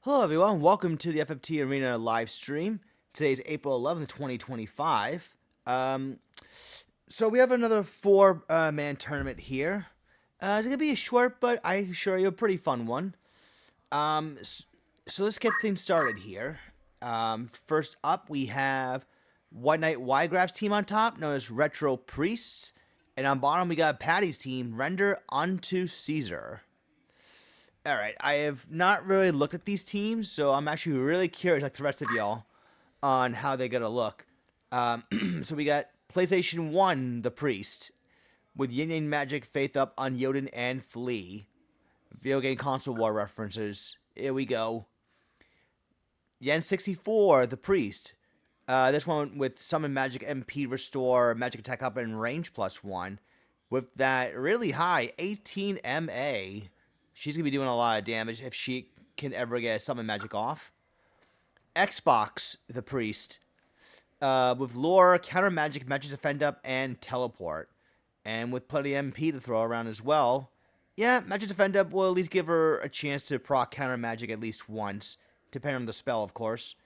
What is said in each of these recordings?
Hello everyone, welcome to the FFT Arena live stream. Today is April 11th, 2025. So we have another four-man tournament here. It's going to be a short, but I assure you a pretty fun one. So let's get things started here. First up, we have White Knight Ygraph's team on top, known as Retro Priests. And on bottom, we got Paddy's team, Render Unto Caesar. Alright, I have not really looked at these teams, so I'm actually really curious, like the rest of y'all, on how they're going to look. So we got PlayStation 1, The Priest, with Yin Yang Magic, Faith Up, Unyoden, and Flee. Video game console war references. Here we go. Yen 64, The Priest. This one with Summon Magic MP, Restore, Magic Attack Up, and Range +1. With that really high 18 MA. She's going to be doing a lot of damage if she can ever get Summon Magic off. Xbox, The Priest. With Lore, Counter Magic, Magic Defend Up, and Teleport. And with plenty of MP to throw around as well. Yeah, Magic Defend Up will at least give her a chance to proc Counter Magic at least once. Depending on the spell, of course.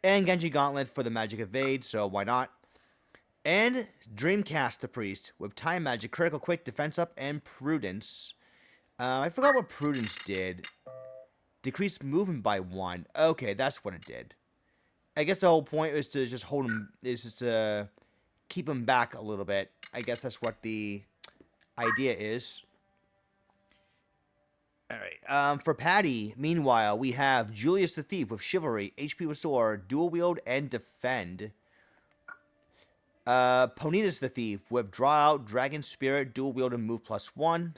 And Genji Gauntlet for the Magic Evade, so why not? And Dreamcast, The Priest. With Time Magic, Critical Quick, Defense Up, and Prudence. I forgot what Prudence did. Decrease movement by 1. Okay, that's what it did. I guess the whole point is to just hold him, is just to keep him back a little bit. I guess that's what the idea is. Alright, for Paddy, meanwhile, we have Julius the Thief with Chivalry, HP Restore, Dual Wield, and Defend. Ponitas the Thief with Draw Out, Dragon Spirit, Dual Wield, and Move +1.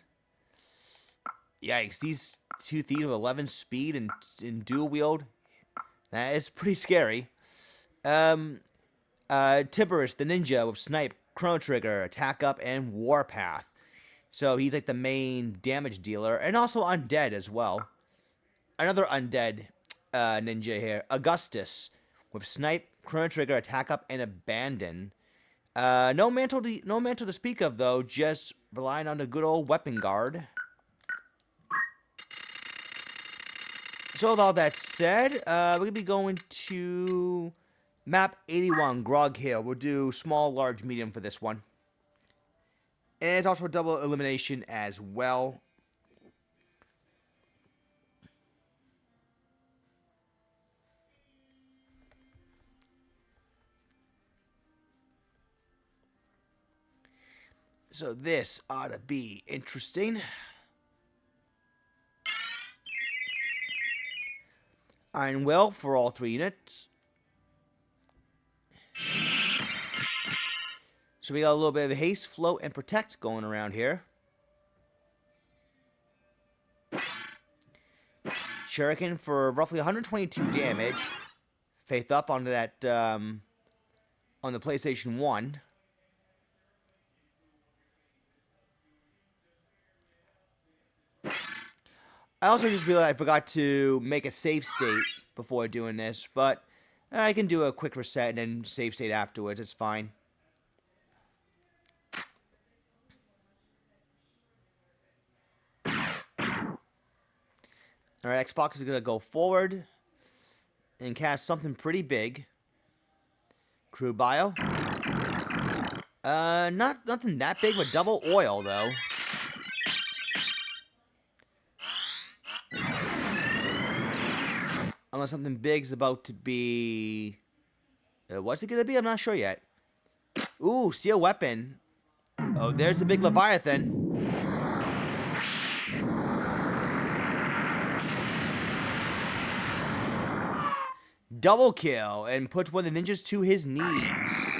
Yikes, these two thieves with 11 speed and dual wield, that is pretty scary. Tiberius the Ninja with Snipe, Chrono Trigger, Attack Up, and Warpath. So he's like the main damage dealer, and also undead as well. Another undead ninja here, Augustus with Snipe, Chrono Trigger, Attack Up, and Abandon. No mantle to speak of though, just relying on the good old weapon guard. So with all that said, we're going to be going to map 81, Grog Hill. We'll do small, large, medium for this one. And it's also a double elimination as well. So this ought to be interesting. Iron Will for all 3 units. So we got a little bit of haste, float, and protect going around here. Shuriken for roughly 122 damage. Faith Up onto that on the PlayStation 1. I also just realized I forgot to make a save state before doing this, but I can do a quick reset and then save state afterwards. It's fine. Alright, Xbox is going to go forward and cast something pretty big. Crew Bio. Nothing that big, but double oil, though. Unless something big is about to be... what's it going to be? I'm not sure yet. Ooh, steel weapon. Oh, there's the big Leviathan. Double kill and puts one of the ninjas to his knees.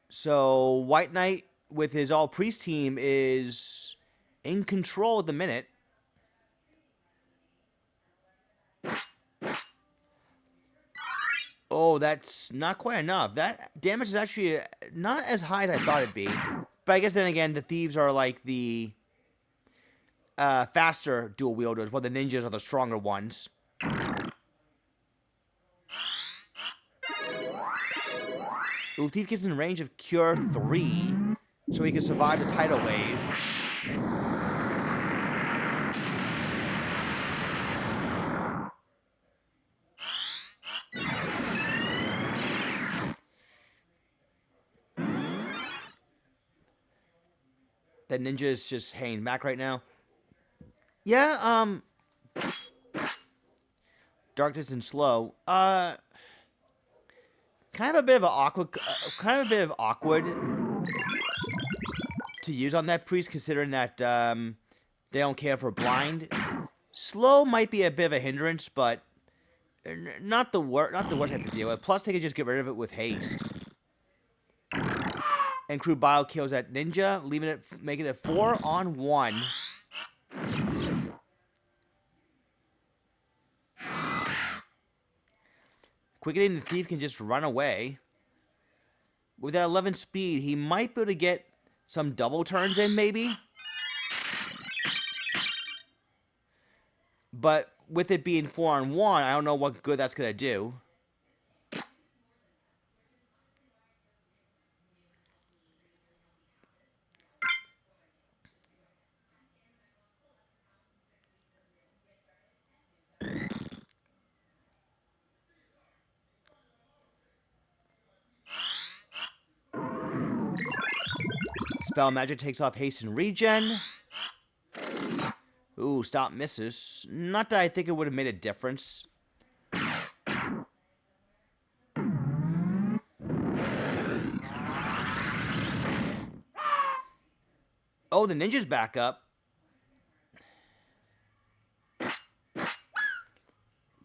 So, White Knight with his all-priest team is in control at the minute. Oh, that's not quite enough. That damage is actually not as high as I thought it'd be. But I guess then again, the thieves are like the faster dual wielders, while the ninjas are the stronger ones. Ooh, Thief gets in range of Cure 3, so he can survive the tidal wave. That ninja is just hanging back right now. Yeah, darkness and slow. Kind of a bit of an awkward to use on that priest, considering that they don't care for blind. Slow might be a bit of a hindrance, but not the worst I have to deal with. Plus, they can just get rid of it with haste. And Carvalho kills that ninja, making it 4-on-1. Quickening the Thief can just run away. With that 11 speed, he might be able to get some double turns in, maybe. But with it being 4-on-1, I don't know what good that's going to do. Spell Magic takes off haste and regen. Ooh, stop misses. Not that I think it would have made a difference. Oh, the ninja's back up.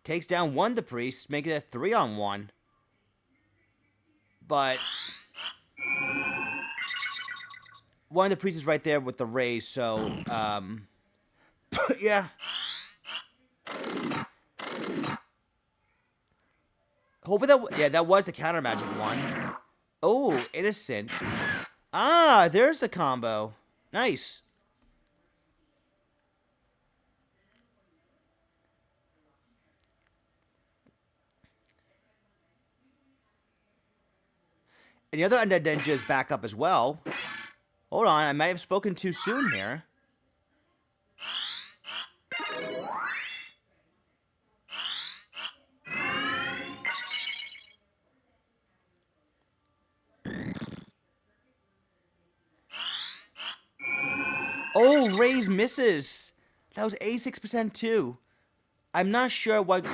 Takes down one the priest, making it 3-on-1. But one of the priests is right there with the raise, so yeah. Hoping that was the counter magic one. Oh, innocent. Ah, there's the combo. Nice. And the other undead ninja is back up as well. Hold on, I might have spoken too soon here. Oh, raise misses. That was 86% too. I'm not sure what...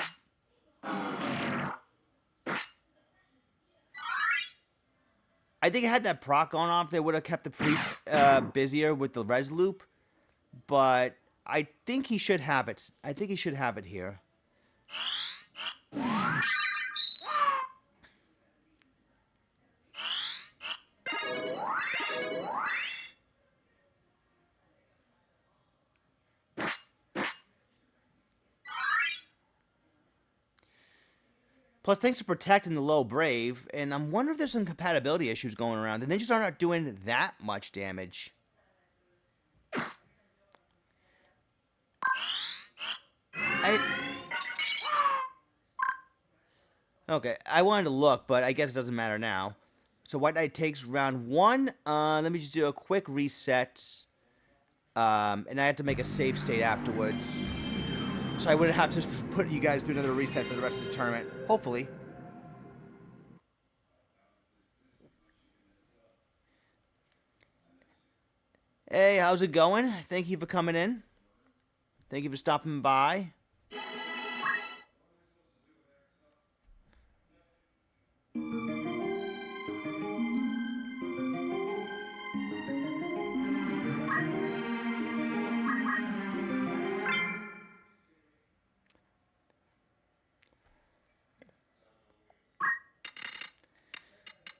I think had that proc gone off, they would have kept the priest busier with the res loop. But I think he should have it. I think he should have it here. Plus, thanks for protecting the low brave, and I'm wondering if there's some compatibility issues going around. The ninjas are not doing that much damage. Okay, I wanted to look, but I guess it doesn't matter now. So White Knight takes round 1. Let me just do a quick reset. And I have to make a save state afterwards. So I wouldn't have to put you guys through another reset for the rest of the tournament. Hopefully. Hey, how's it going? Thank you for coming in. Thank you for stopping by.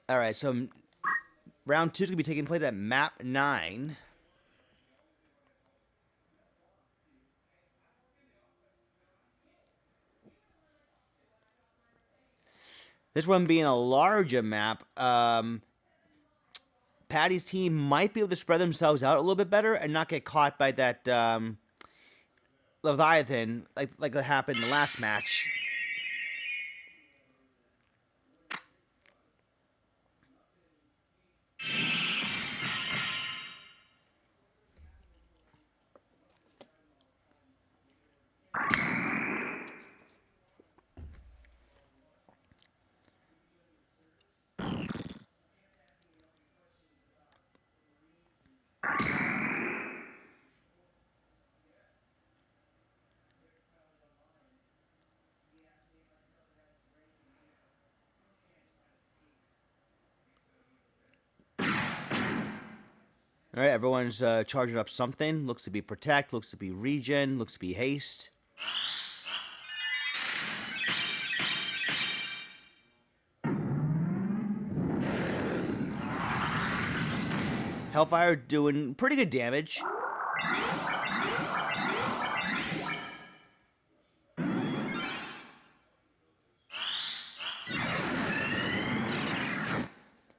Alright, so round 2 is going to be taking place at map 9. This one being a larger map, Paddy's team might be able to spread themselves out a little bit better and not get caught by that Leviathan like what happened in the last match. All right, everyone's charging up something. Looks to be Protect, looks to be Regen, looks to be Haste. Hellfire doing pretty good damage.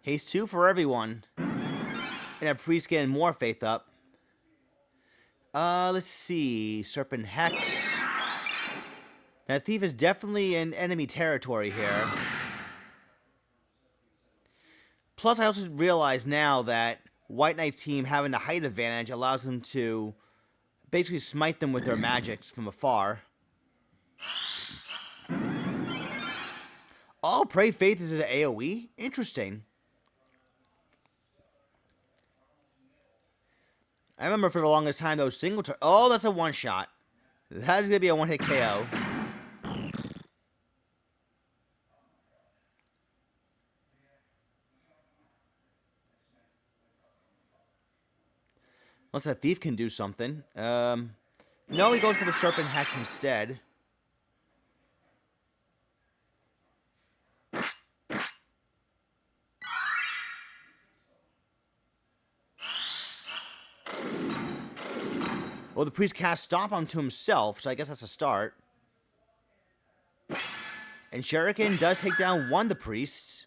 Haste 2 for everyone. And a Priest getting more Faith up. Let's see. Serpent Hex. That Thief is definitely in enemy territory here. Plus, I also realize now that White Knight's team having the height advantage allows them to basically smite them with their magics from afar. Oh, Pray Faith is an AoE? Interesting. I remember for the longest time those single oh, that's a one-shot. That is going to be a one-hit KO. Unless that Thief can do something. No, he goes for the Serpent Hex instead. Well, the Priest cast Stomp onto himself, so I guess that's a start. And Shuriken does take down one of the Priests.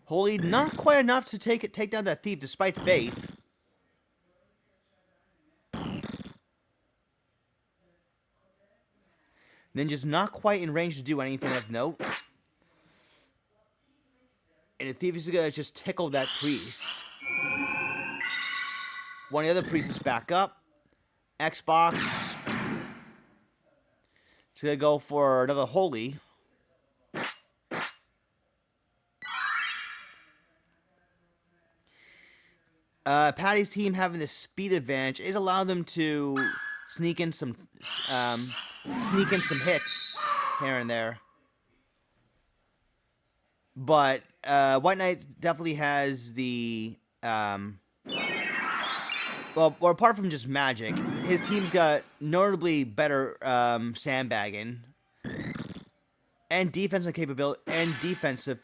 Holy, not quite enough to take down that Thief, despite Faith. Ninja's not quite in range to do anything of note. And the Thief is going to just tickle that Priest. One of the other Priests is back up. Xbox. It's going to go for another Holy. Paddy's team having the speed advantage is allowing them to sneak in some hits here and there. But White Knight definitely has the well, apart from just magic, his team's got notably better sandbagging and defensive capability and defensive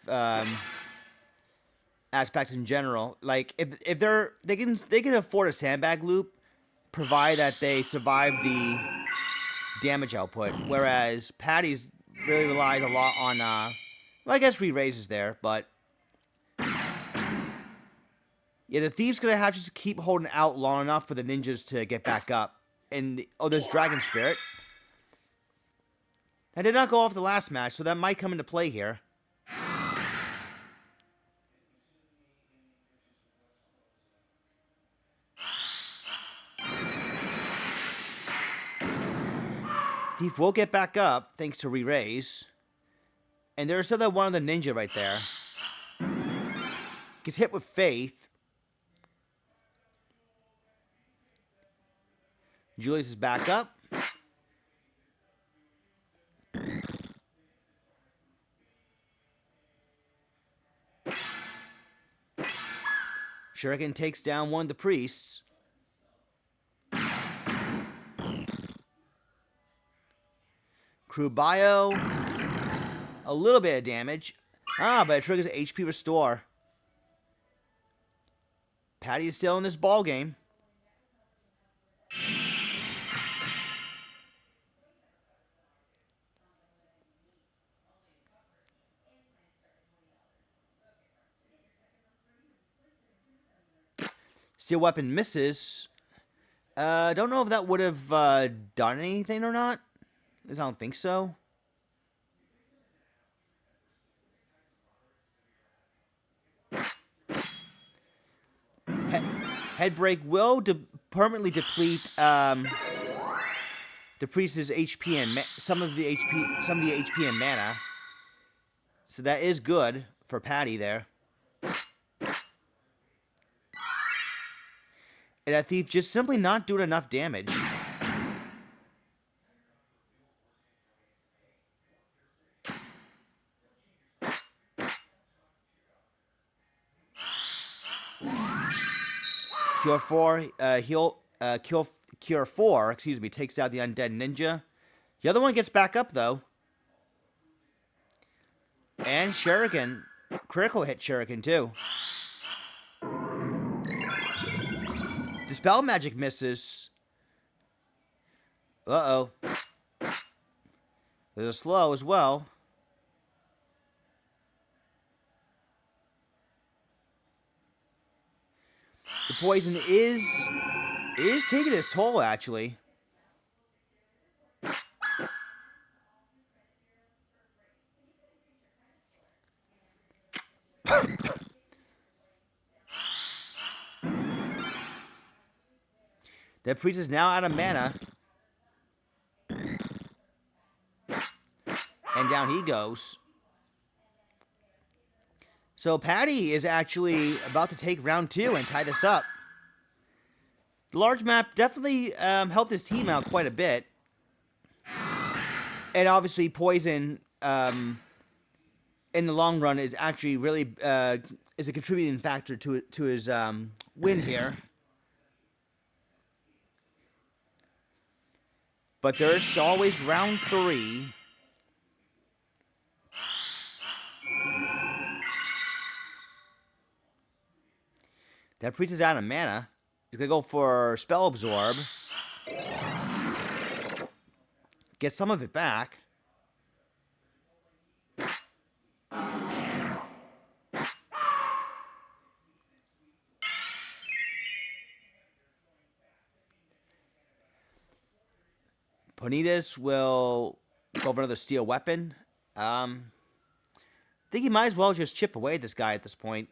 aspects in general. Like if they can afford a sandbag loop, provided that they survive the damage output. Whereas Paddy's really relies a lot on well, I guess re-raises there, but yeah, the Thief's gonna have to just keep holding out long enough for the ninjas to get back up. And oh, there's Dragon Spirit. That did not go off the last match, so that might come into play here. Thief will get back up, thanks to re-raise. And there's still that one of the ninja right there. Gets hit with Faith. Julius is back up. Shuriken takes down one of the priests. Carvalho, a little bit of damage. But it triggers HP restore. Paddy is still in this ball game. Steel weapon misses. Don't know if that would have done anything or not. I don't think so. Headbreak will permanently deplete the priest's HP and some of the HP and mana. So that is good for Paddy there. And that Thief just simply not doing enough damage. Cure 4, Cure 4, excuse me, takes out the undead ninja. The other one gets back up, though. And Shuriken. Critical hit Shuriken, too. Dispel Magic misses. Uh-oh. There's a slow as well. The poison is taking its toll, actually. The priest is now out of mana. And down he goes. So Paddy is actually about to take round 2 and tie this up. The large map definitely helped his team out quite a bit. And obviously poison in the long run is actually really is a contributing factor to his win here. But there's always round 3. That priest is out of mana. He's gonna go for Spell Absorb. Get some of it back. Ponitas will go for another steel weapon. I think he might as well just chip away this guy at this point.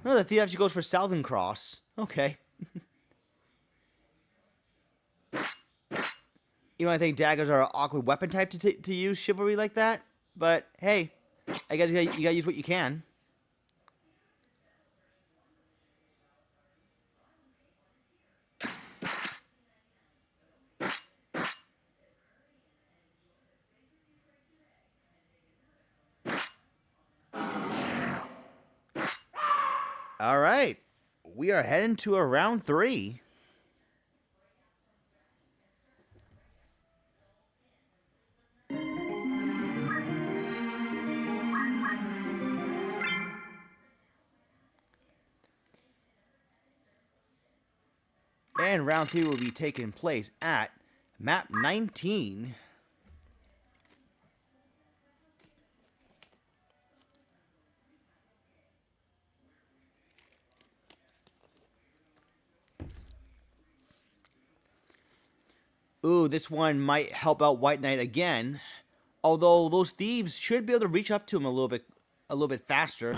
Oh, the thief actually goes for Southern Cross. Okay. You know, I think daggers are an awkward weapon type to use chivalry like that. But, hey, I guess you gotta use what you can. All right. We are heading to a round 3. And round 3 will be taking place at map 19. Ooh, this one might help out White Knight again. Although those thieves should be able to reach up to him a little bit faster.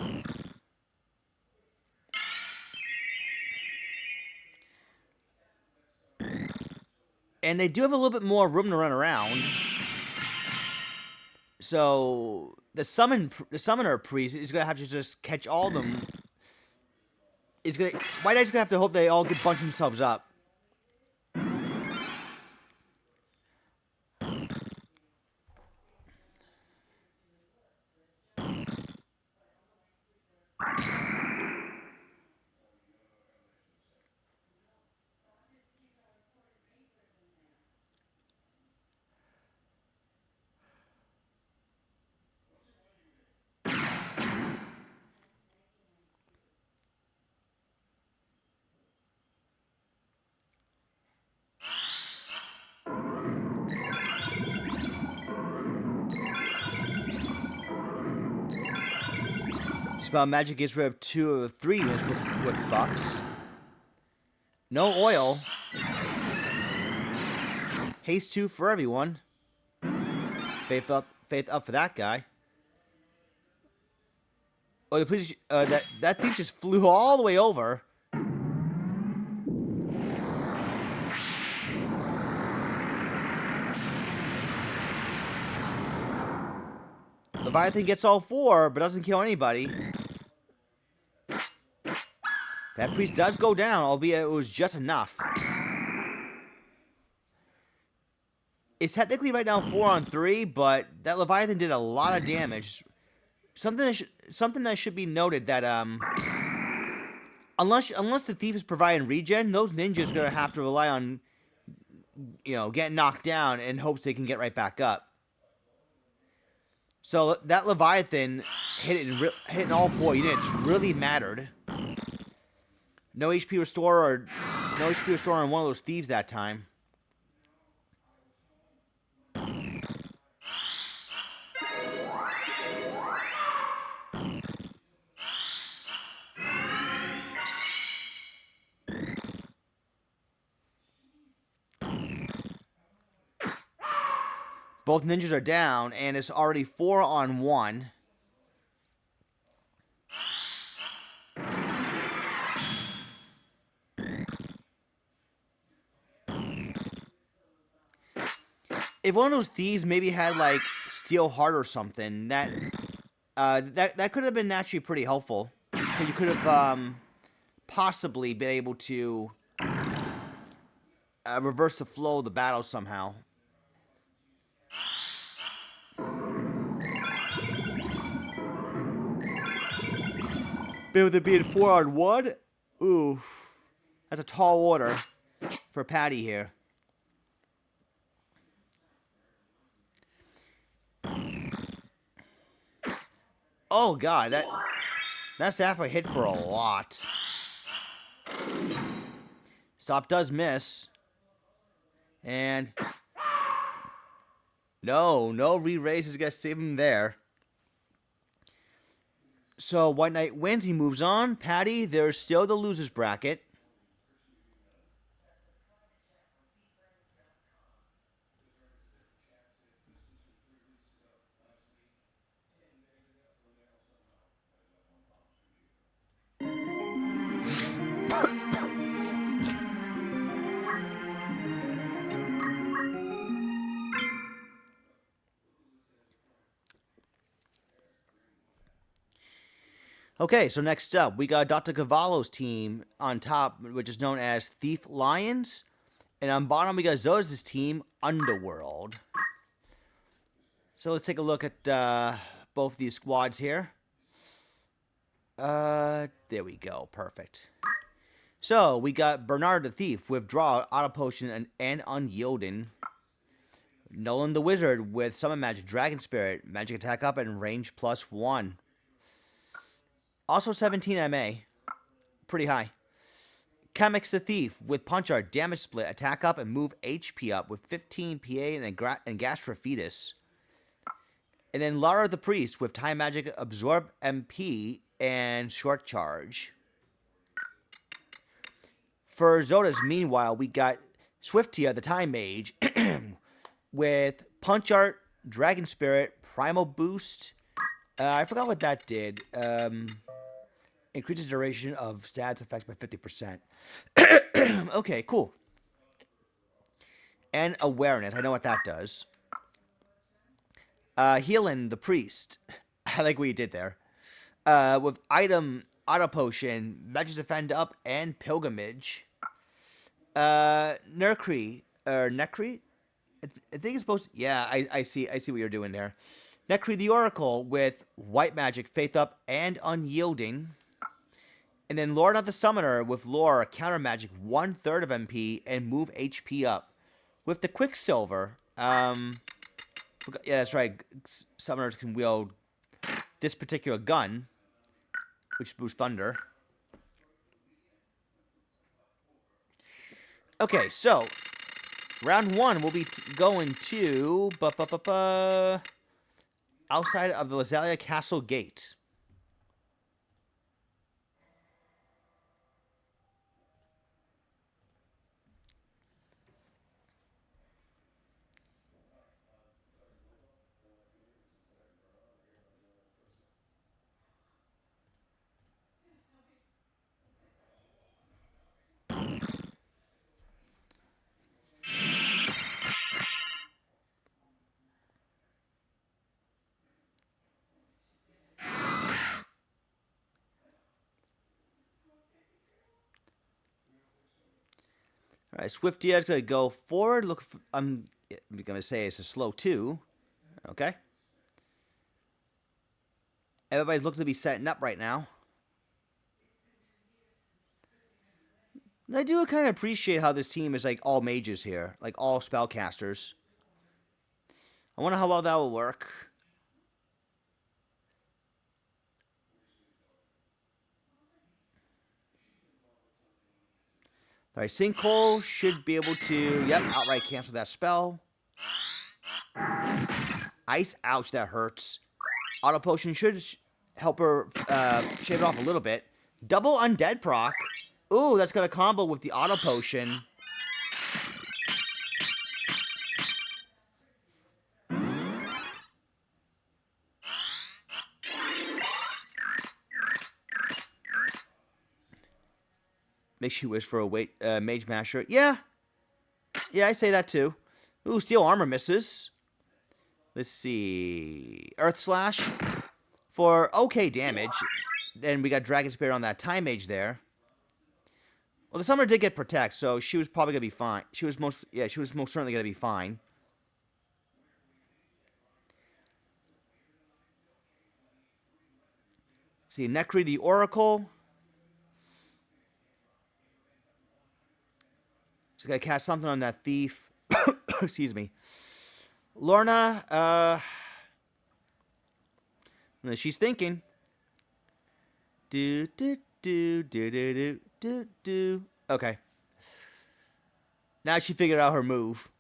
And they do have a little bit more room to run around. So the summoner priest is gonna have to just catch all of them. White Knight's gonna have to hope they all bunch themselves up. Spell Magic gets rid of 2 of 3 units with buffs. No oil. Haste 2 for everyone. Faith up for that guy. Oh, the police, that thief just flew all the way over. Leviathan gets all 4, but doesn't kill anybody. That priest does go down, albeit it was just enough. It's technically right now 4-on-3, but that Leviathan did a lot of damage. Something that should be noted that unless the thief is providing regen, those ninjas are gonna have to rely on getting knocked down in hopes they can get right back up. So that Leviathan hitting all 4 units really mattered. No HP restore on one of those thieves that time. Both ninjas are down, and it's already 4-on-1. If one of those thieves maybe had like steel heart or something, that could have been actually pretty helpful. Because you could have possibly been able to reverse the flow of the battle somehow. But with it being 4-on-1, oof, that's a tall order for Paddy here. Oh god, that staff hit for a lot. Stop does miss. And no re-raise is gonna save him there. So White Knight wins, he moves on. Paddy, there's still the losers bracket. Okay, so next up, we got Dr. Carvalho's team on top, which is known as Thief Lions. And on bottom, we got Zotis' team, Underworld. So let's take a look at both of these squads here. There we go. Perfect. So, we got Bernard the Thief, Withdraw, Auto Potion, and Unyielding. Nolan the Wizard with Summon Magic, Dragon Spirit, Magic Attack Up, and Range +1. Also 17 MA. Pretty high. Chemix the Thief with Punch Art, Damage Split, Attack Up, and Move HP Up with 15 PA and Gastra Fetus. And then Lara the Priest with Time Magic, Absorb MP, and Short Charge. For Zotis, meanwhile, we got Swiftia the Time Mage with Punch Art, Dragon Spirit, Primal Boost. I forgot what that did. Increases duration of stats effects by 50%. Okay, cool. And Awareness. I know what that does. Healing the Priest. I like what you did there. With Item, Auto Potion, Magic Defend Up, and Pilgrimage. Necri. I think it's supposed to... Yeah, I see what you're doing there. Necri the Oracle with White Magic, Faith Up, and Unyielding. And then Lord of the Summoner with Lore, Counter Magic, 1/3 of MP, and Move HP Up. With the Quicksilver, yeah, that's right, Summoners can wield this particular gun, which boosts Thunder. Okay, so, round 1, we'll be going to... outside of the Lazalia Castle Gate. All right, Swift Diaz going to go forward. Look, I'm going to say it's a slow 2. Okay. Everybody's looking to be setting up right now. And I do kind of appreciate how this team is like all mages here, like all spellcasters. I wonder how well that will work. All right, Sinkhole should be able to, yep, outright cancel that spell. Ice, ouch, that hurts. Auto Potion should help her shave it off a little bit. Double Undead proc. Ooh, that's got a combo with the Auto Potion. Makes you wish for a Mage Masher. Yeah. Yeah, I say that too. Ooh, Steel Armor misses. Let's see. Earth Slash for okay damage. Then we got Dragon Spirit on that Time Mage there. Well, the Summoner did get Protect, so she was probably going to be fine. She was most certainly going to be fine. See, Necri the Oracle. She's going to cast something on that Thief. Excuse me. Lorna, she's thinking. Okay. Now she figured out her move.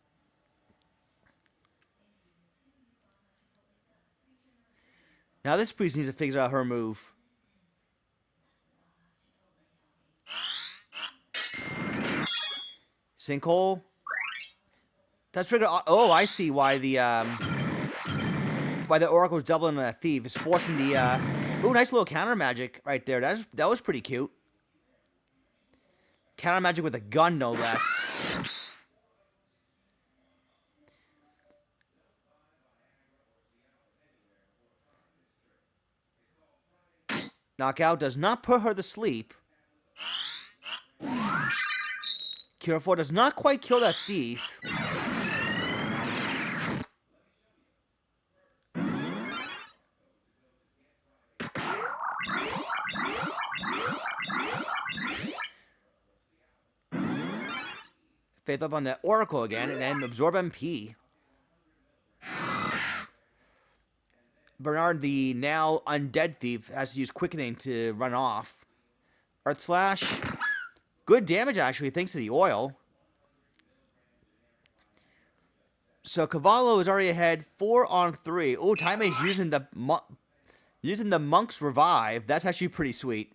Now this priest needs to figure out her move. Sinkhole. That's trigger. Oh, I see why the Oracle's doubling on that Thief. It's forcing the ooh, nice little counter magic right there. That was pretty cute. Counter magic with a gun, no less. Knockout does not put her to sleep. Cure 4 does not quite kill that Thief. Faith up on that Oracle again, and then absorb MP. Bernard, the now undead Thief, has to use Quickening to run off. Earth Slash. Good damage, actually, thanks to the oil. So Carvalho is already ahead 4-on-3. Oh, Time Mage using the Monk's Revive. That's actually pretty sweet.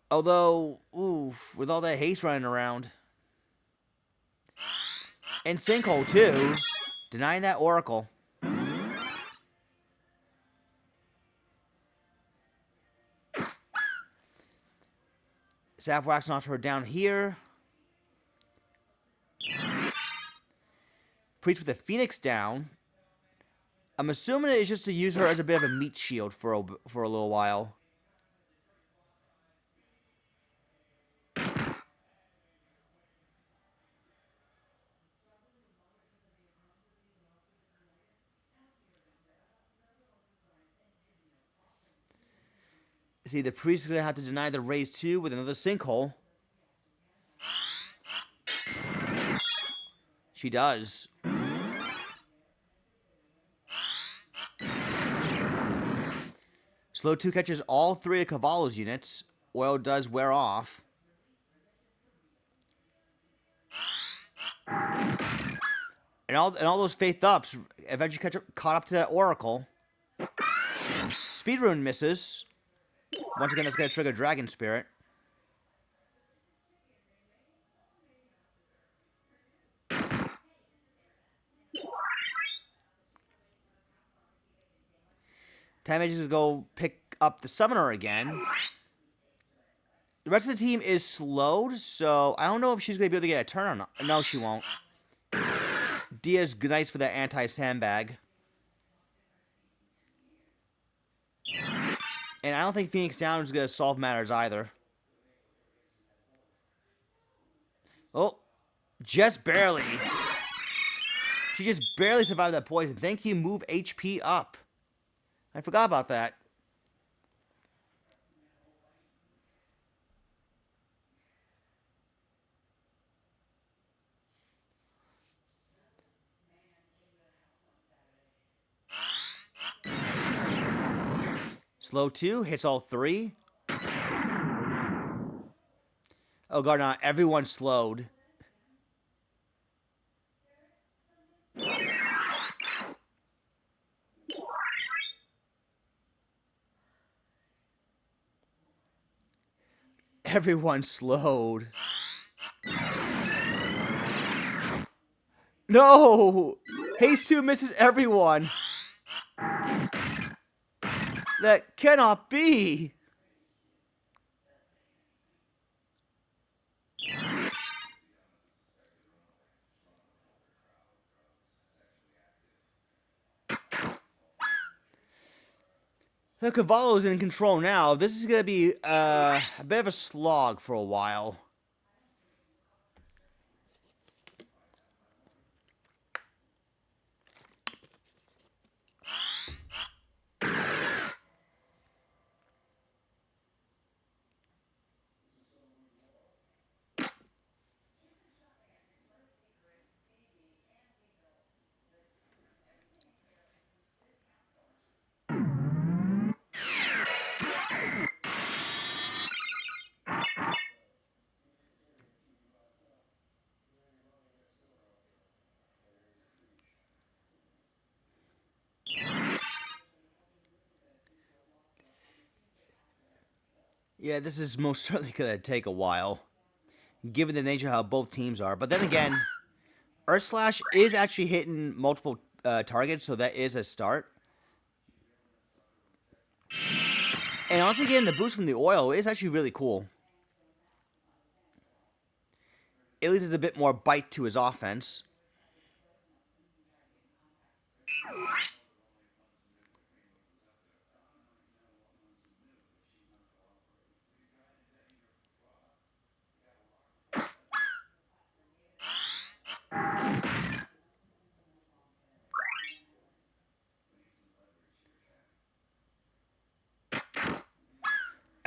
Although, oof, with all that haste running around. And Sinkhole, too. Denying that Oracle. Sapwax knocks her down here. Preach with the Phoenix down. I'm assuming it's just to use her as a bit of a meat shield for a little while. See, the priest is going to have to deny the raise 2 with another Sinkhole. She does. Slow 2 catches all 3 of Carvalho's units. Oil does wear off. And all those Faith Ups eventually caught up to that Oracle. Speed Rune misses. Once again, that's going to trigger Dragon Spirit. Time Mage is going to go pick up the Summoner again. The rest of the team is slowed, so I don't know if she's going to be able to get a turn or not. No, she won't. Diaz nice for that anti-sandbag. And I don't think Phoenix Down is going to solve matters either. Oh, just barely. She just barely survived that poison. Thank you, move HP up. I forgot about that. Slow 2, hits all 3. Oh god, now everyone's slowed. Everyone's slowed. No! Haste 2 misses everyone. That cannot be. The Carvalho's in control now. This is going to be a bit of a slog for a while. Yeah, this is most certainly going to take a while, given the nature of how both teams are. But then again, Earth Slash is actually hitting multiple targets, so that is a start. And once again, the boost from the oil is actually really cool. At least there's a bit more bite to his offense.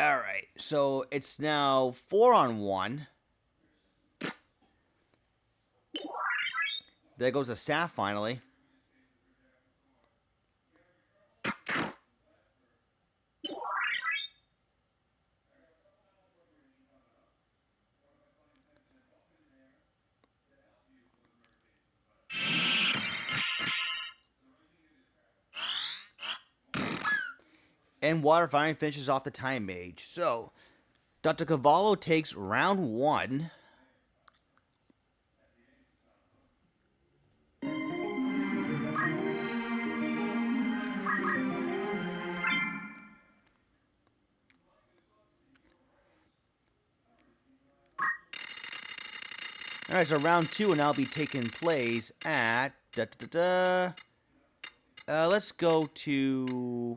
Alright, so it's now 4-on-1. There goes the staff finally. And Water finally finishes off the time mage. So, Dr. Carvalho takes round 1. Alright, so round 2 will now be taking place at... let's go to...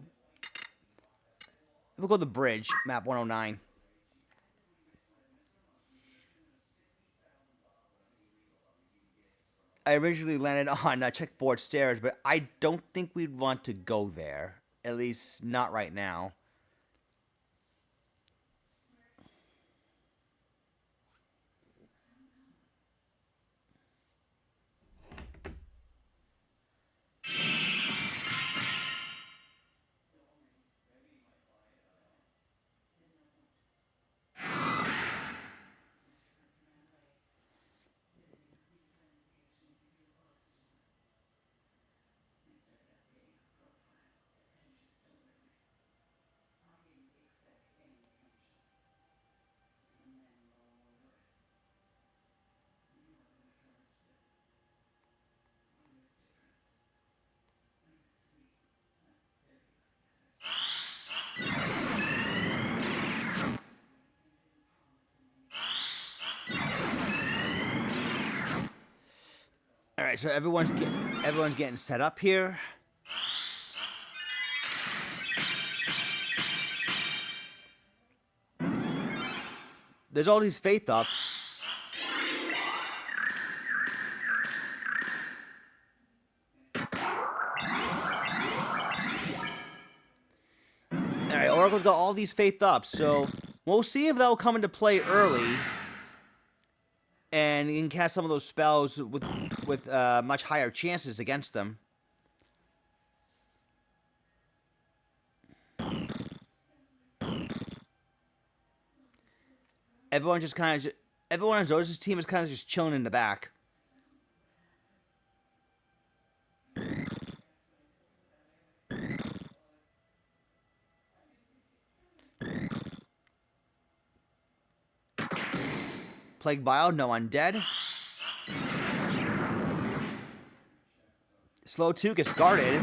We'll go to the bridge, map 109. I originally landed on checkboard stairs, but I don't think we'd want to go there. At least, not right now. Alright, so everyone's getting set up here. There's all these faith ups. Oracle's got all these faith ups, so we'll see if that'll come into play early. And you can cast some of those spells with much higher chances against them. Everyone on Zotis' team is kind of just chilling in the back. Plague Bile, no undead. Slow 2 gets guarded.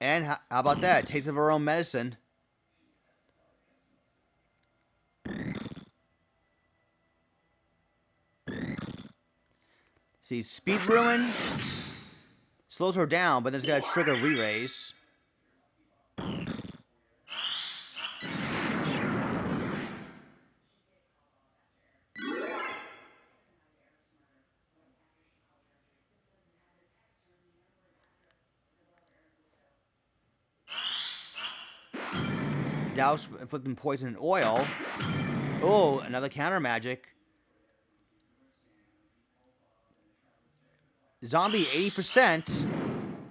And how about that? Taste of her own medicine. See, Speed Ruin slows her down, but then it's got to trigger re-raise. Douse inflicting poison and oil. Oh, another counter magic. Zombie 80%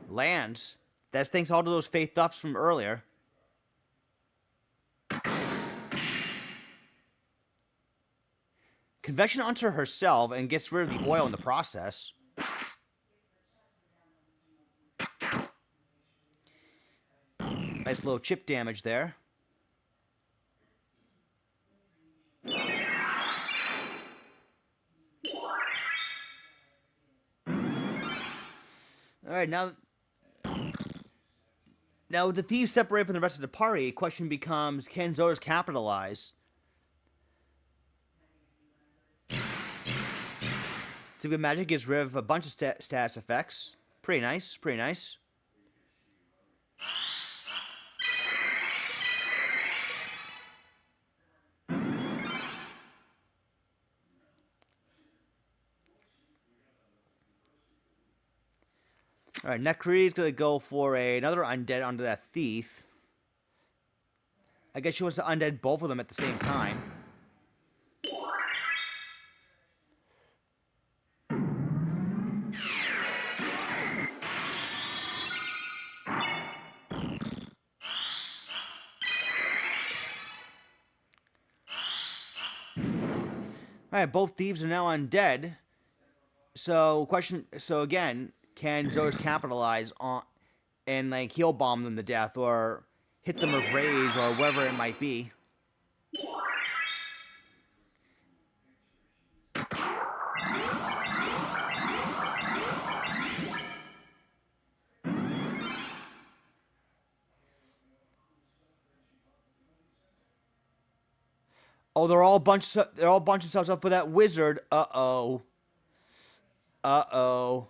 lands. That's thanks all to those faith ups from earlier. Convection onto herself and gets rid of the oil in the process. Nice little chip damage there. All right, now with the thieves separated from the rest of the party, the question becomes, can Zotis capitalize? Typical magic gets rid of a bunch of status effects. Pretty nice, pretty nice. Alright, Nekri's gonna go for another undead onto that thief. I guess she wants to undead both of them at the same time. Alright, both thieves are now undead. So again, can Zotis capitalize on and like heal bomb them to death or hit them with raise or whatever it might be? Oh, they're all bunching themselves up for that wizard. Uh-oh. Uh-oh.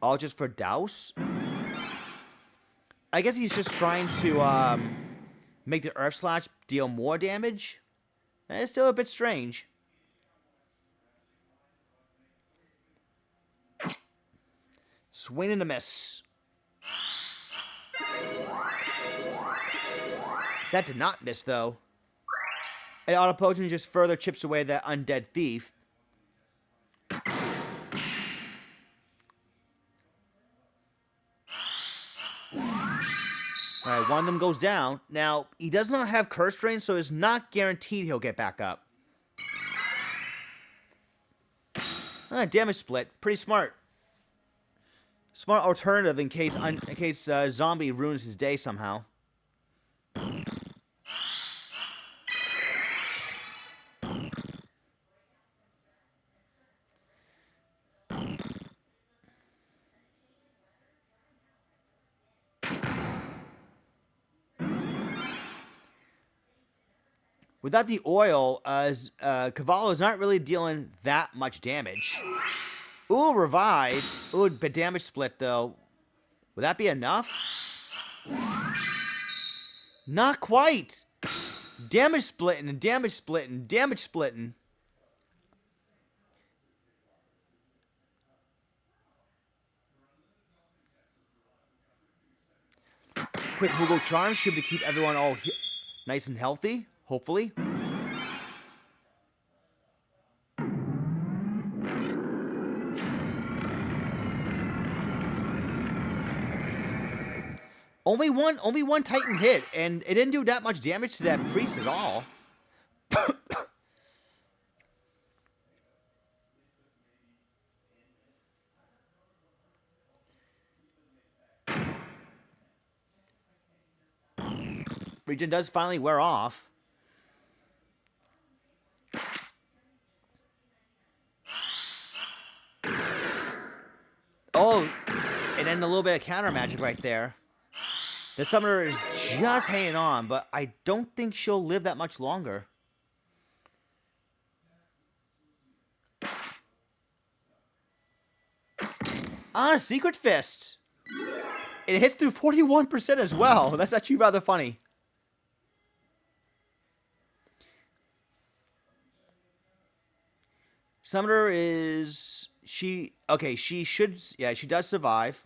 All just for douse? I guess he's just trying to make the Earth Slash deal more damage. It's still a bit strange. Swing and a miss. That did not miss, though. And Auto Potion just further chips away that undead thief. Alright, one of them goes down. Now, he does not have Curse Drain, so it's not guaranteed he'll get back up. Damage split. Pretty smart. Smart alternative in case Zombie ruins his day somehow. Without the oil, Carvalho is not really dealing that much damage. Ooh, revive. Ooh, but damage split, though. Would that be enough? Not quite. Damage splitting and damage splitting, damage splitting. Quick Moogle Charm should be to keep everyone all nice and healthy, hopefully. Only one Titan hit, and it didn't do that much damage to that priest at all. Regen does finally wear off. Oh, and then a little bit of counter magic right there. The summoner is just hanging on, but I don't think she'll live that much longer. Ah, Secret Fist. It hits through 41% as well. That's actually rather funny. Summoner is... Okay, she should... Yeah, she does survive.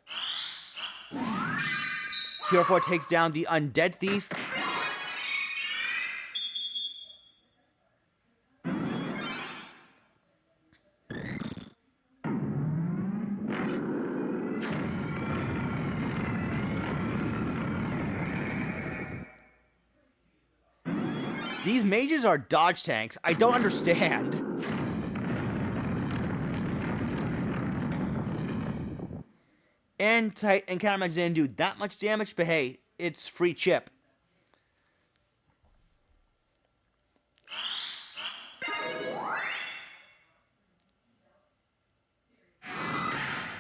Cure 4 takes down the Undead Thief. These mages are dodge tanks. I don't understand. And counter magic didn't do that much damage, but hey, it's free chip.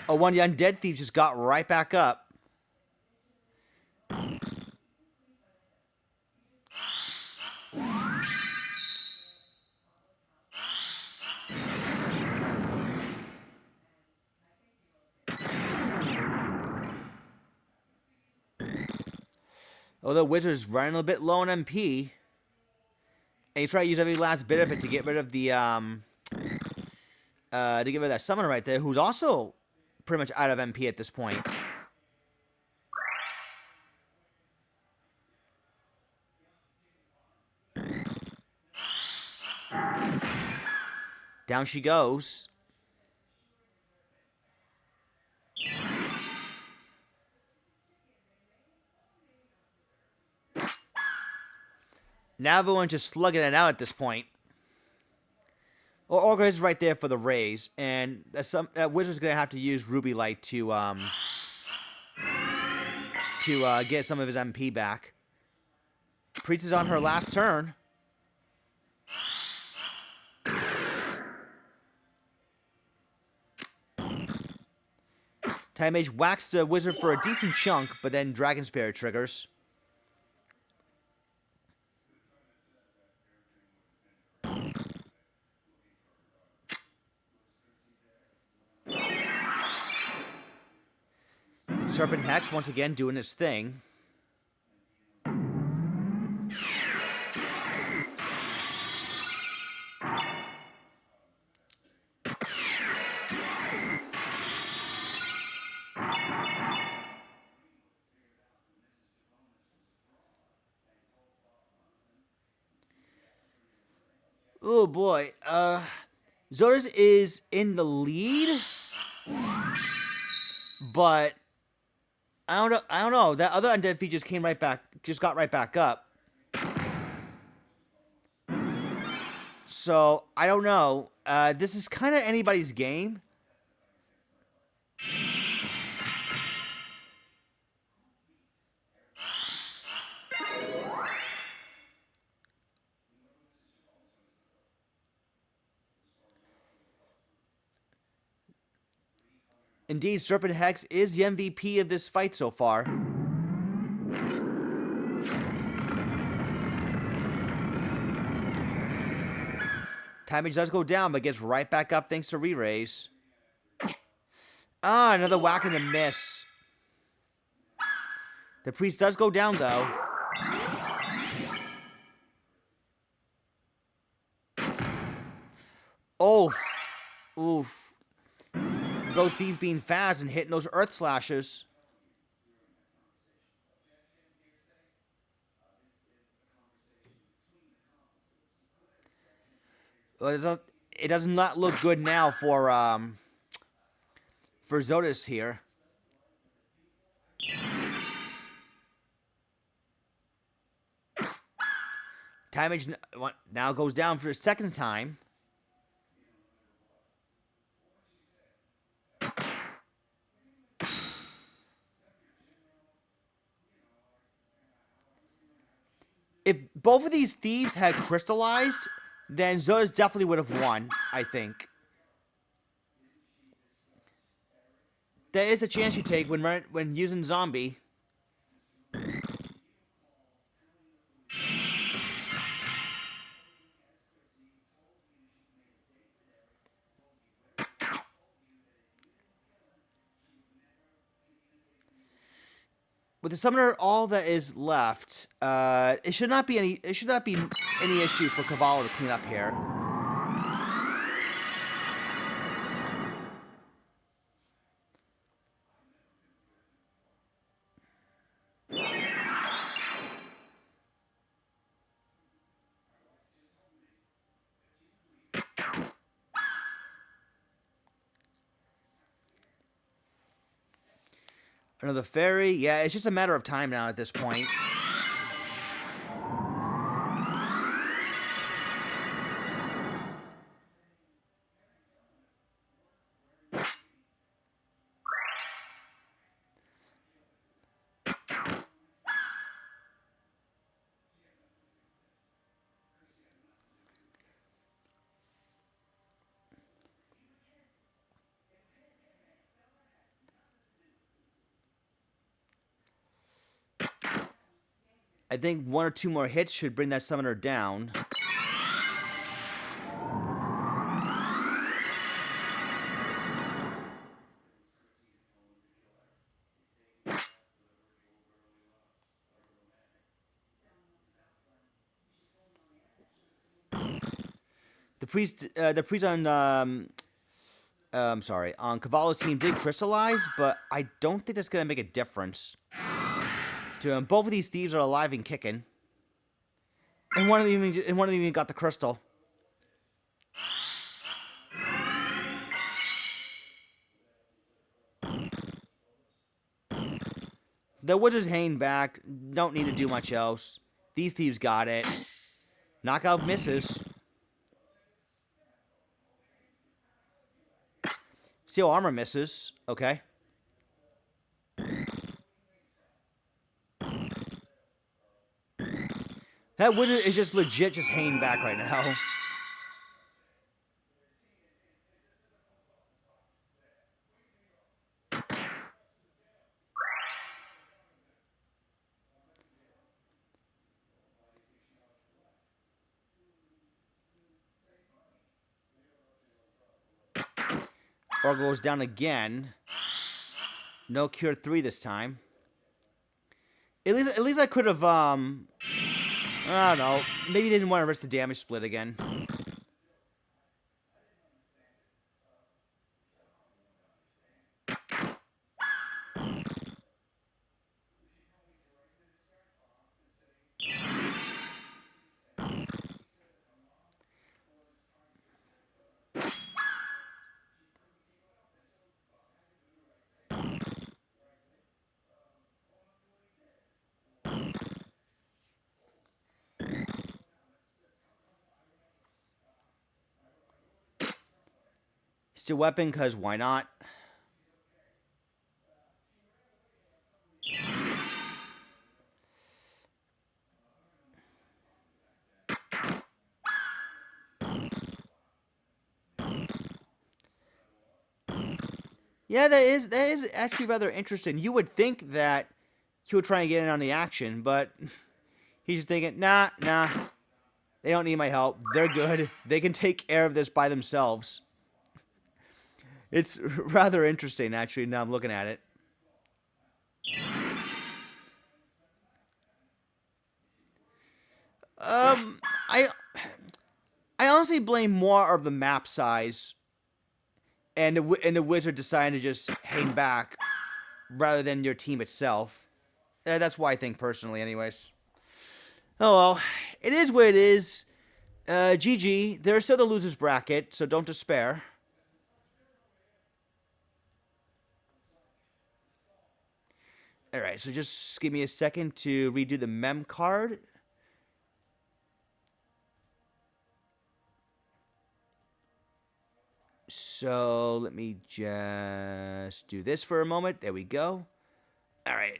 Oh, one of the Undead Thieves just got right back up. Although Wizard's running a bit low on MP. And you try to use every last bit of it to get rid of the, to get rid of that summoner right there, who's also pretty much out of MP at this point. Down she goes. Now everyone's just slugging it out at this point. Well, Orgrimmar is right there for the raise, and that Wizard's gonna have to use Ruby Light to get some of his MP back. Priest is on her last turn. Time Mage whacks the Wizard for a decent chunk, but then Dragon Spirit triggers. Serpent Hex once again doing his thing. Oh boy, Zotis is in the lead, but I don't know. That other Undead Thief just got right back up. So I don't know. This is kind of anybody's game. Indeed, Serpent Hex is the MVP of this fight so far. Time Mage does go down, but gets right back up thanks to re-raise. Ah, another whack and a miss. The Priest does go down, though. Oh, oof. Those thieves being fast and hitting those earth slashes. It does not look good now for Zotis here. Damage now goes down for the second time. If both of these thieves had crystallized, then Zotis definitely would have won, I think. There is a chance you take when using zombie. With the summoner, all that is left, it should not be any issue for Carvalho to clean up here. Another fairy. Yeah, it's just a matter of time now at this point. I think one or two more hits should bring that summoner down. The priest on Cavallo's team did crystallize, but I don't think that's gonna make a difference to him. Both of these thieves are alive and kicking, and one of them even got the crystal. The wizards hanging back, don't need to do much else. These thieves got it. Knockout misses. Steel armor misses. Okay. That wizard is just legit just hanging back right now. Or goes down again. No cure 3 this time. At least I could have I don't know. Maybe didn't want to risk the damage split again. Still weapon, because why not? Yeah, that is actually rather interesting. You would think that he would try and get in on the action, but he's just thinking, nah. They don't need my help. They're good. They can take care of this by themselves. It's rather interesting, actually, now I'm looking at it. I honestly blame more of the map size and the wizard deciding to just hang back rather than your team itself. That's why I think personally, anyways. Oh well, it is what it is. GG. There's still the losers bracket, so don't despair. All right, so just give me a second to redo the mem card. So let me just do this for a moment. There we go. All right.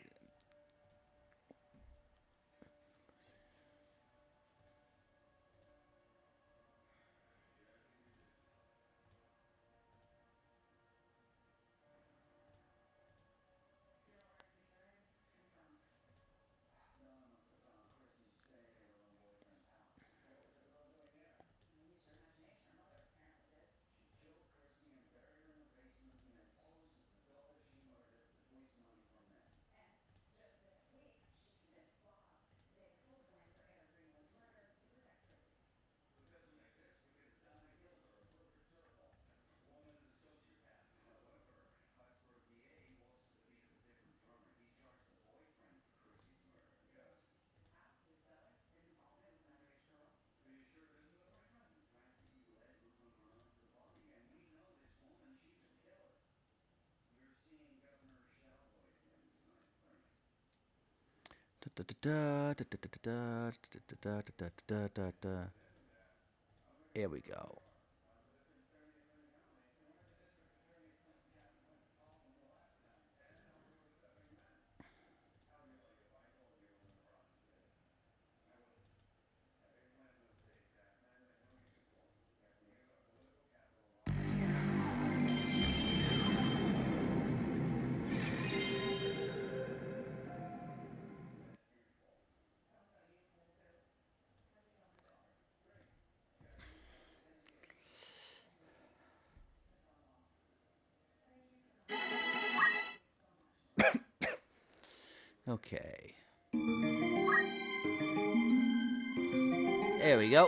Here we go. Okay. There we go.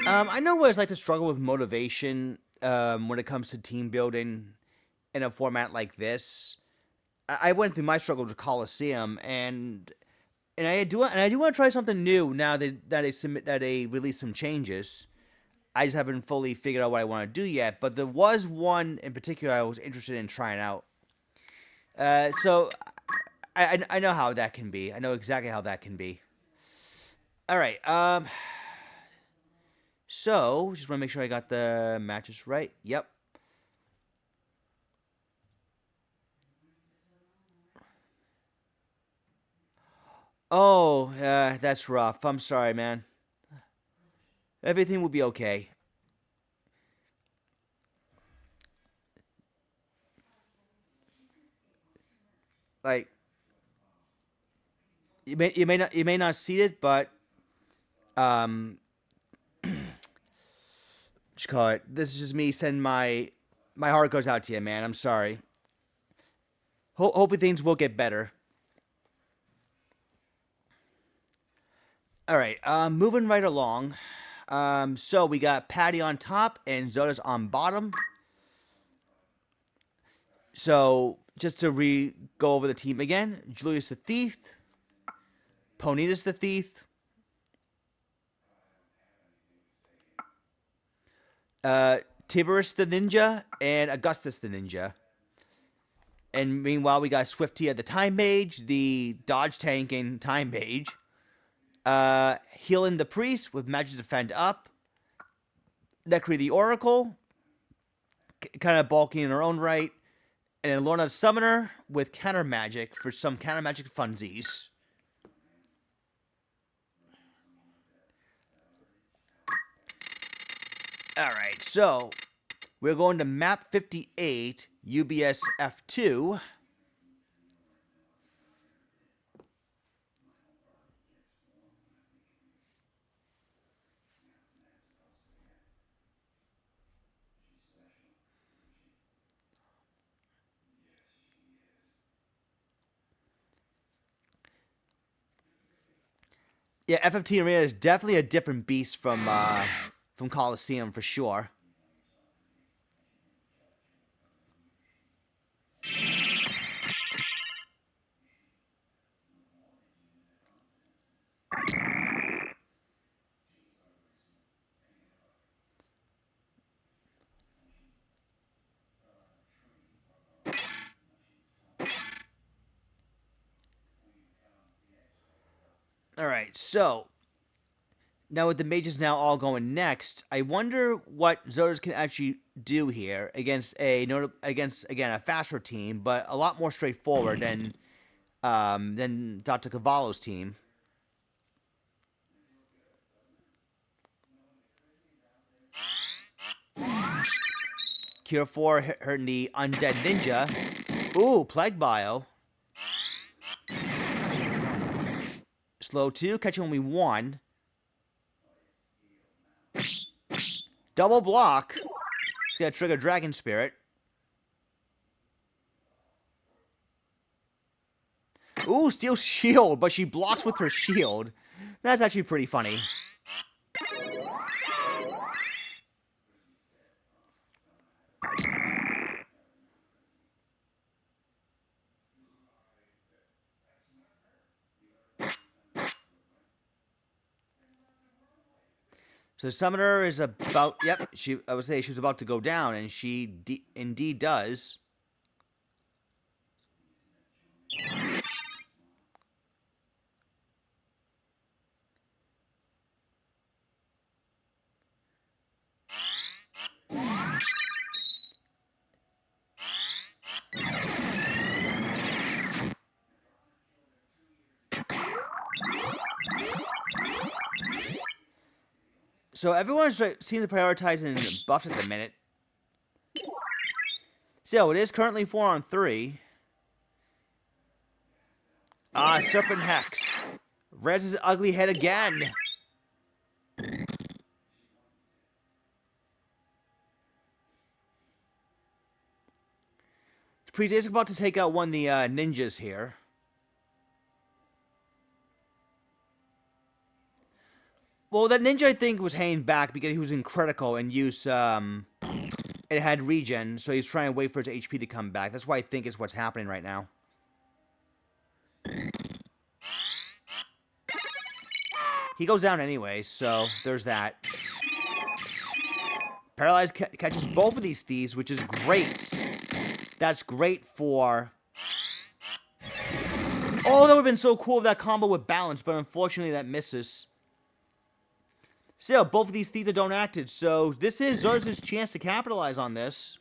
I know where it's like to struggle with motivation when it comes to team building in a format like this. I went through my struggle with Coliseum, and I do want to try something new now that they released some changes. I just haven't fully figured out what I want to do yet, but there was one in particular I was interested in trying out. So I know how that can be. I know exactly how that can be. All right. So just want to make sure I got the matches right. Yep. Oh, that's rough. I'm sorry, man. Everything will be okay. Like you may not see it, but um, just call it. This is just me sending my heart goes out to you, man. I'm sorry. Hopefully things will get better. All right, moving right along. So we got Paddy on top and Zotis on bottom. So just to go over the team again: Julius the Thief, Ponitas the Thief, uh, Tiberius the Ninja, and Augustus the Ninja. And meanwhile, we got Swiftia the Time Mage, the Dodge tanking Time Mage, Healing the Priest with Magic Defend up, Necri the Oracle, kind of bulky in her own right, and then Lorna the Summoner with Counter Magic for some Counter Magic funsies. All right, so we're going to map 58, UBS F2. Yeah, FFT Arena is definitely a different beast from Coliseum for sure. All right, so now with the mages now all going next, I wonder what Zotis can actually do here against against again a faster team, but a lot more straightforward than Dr. Carvalho's team. Cure 4 hurting the undead ninja. Ooh, Plague Bio. Slow 2, catching only 1. Double block. It's gonna trigger Dragon Spirit. Ooh, Steel Shield, but she blocks with her shield. That's actually pretty funny. So Summoner is about, yep, I would say she was about to go down, and she indeed does. So everyone's seems to prioritize in buffs at the minute. So it is currently 4-on-3. Serpent Hex. Reds his ugly head again. Priest is about to take out one of the ninjas here. Well, that ninja, I think, was hanging back because he was in critical and used, it had regen, so he's trying to wait for its HP to come back. That's why I think is what's happening right now. He goes down anyway, so there's that. Paralyzed catches both of these thieves, which is great. That's great for... Oh, that would have been so cool if that combo with balance, but unfortunately that misses. Still, both of these thieves are don't acted, so this is Zotis' chance to capitalize on this.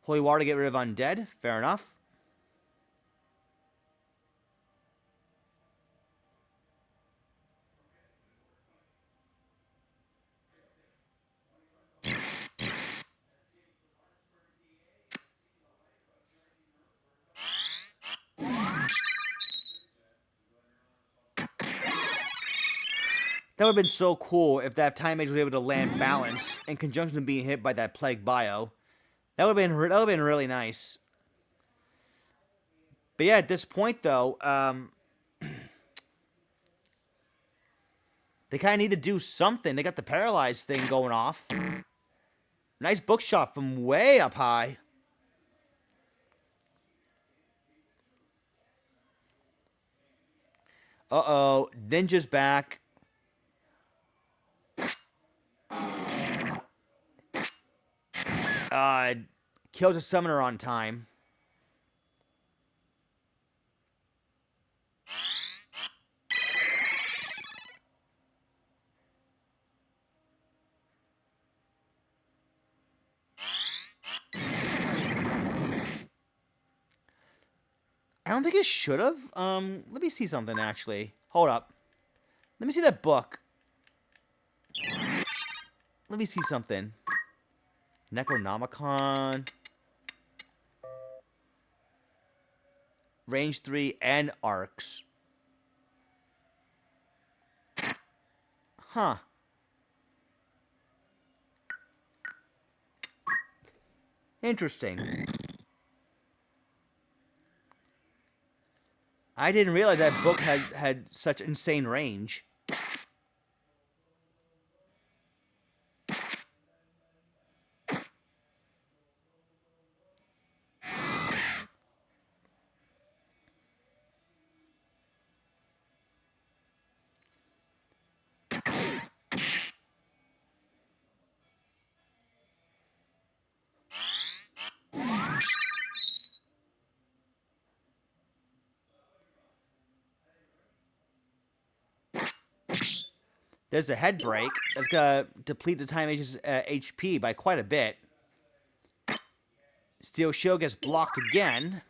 Holy Water to get rid of Undead. Fair enough. That would have been so cool if that Time Mage was able to land balance in conjunction with being hit by that Plague Bio. That would have been really nice. But yeah, at this point though, they kind of need to do something. They got the paralyzed thing going off. Nice bookshot from way up high. Uh-oh, Ninja's back. Kills a summoner on time. I don't think it should have. Let me see something, actually. Hold up. Let me see that book. Let me see something. Necronomicon. Range 3 and arcs. Huh. Interesting. I didn't realize that book had such insane range. There's a head break. That's gonna deplete the time mage's HP by quite a bit. Steel shield gets blocked again.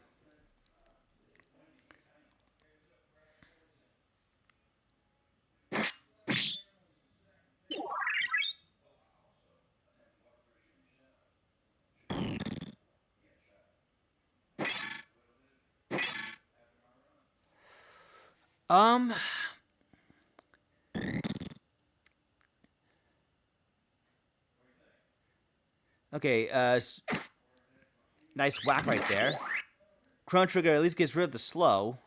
Um. Okay. Nice whack right there. Chrono Trigger at least gets rid of the slow.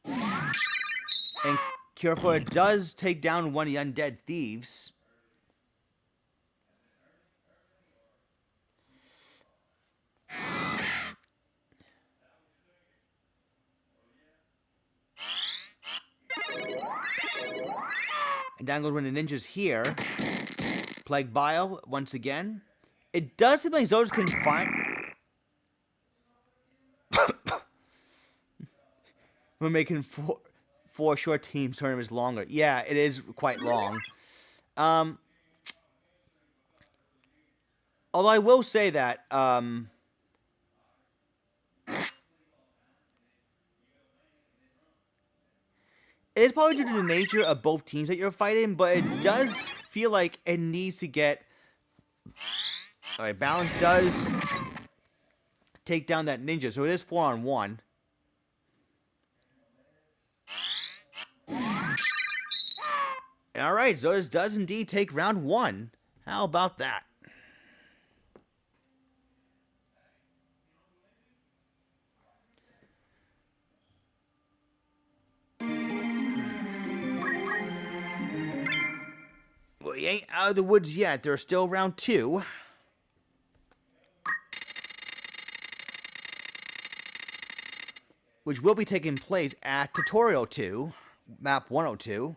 And Carvalho does take down one of the undead thieves. And down goes one of the ninjas here. Plague Bile once again. It does seem like Zotis can find... We're making four short team tournaments longer. Yeah, it is quite long. Although I will say that... it is probably due to the nature of both teams that you're fighting, but it does feel like it needs to get... Alright, Balance does take down that ninja, so it is 4-on-1. Alright, Zotis does indeed take round 1. How about that? Well, he ain't out of the woods yet. There's still round 2. Which will be taking place at Tutorial 2, map 102.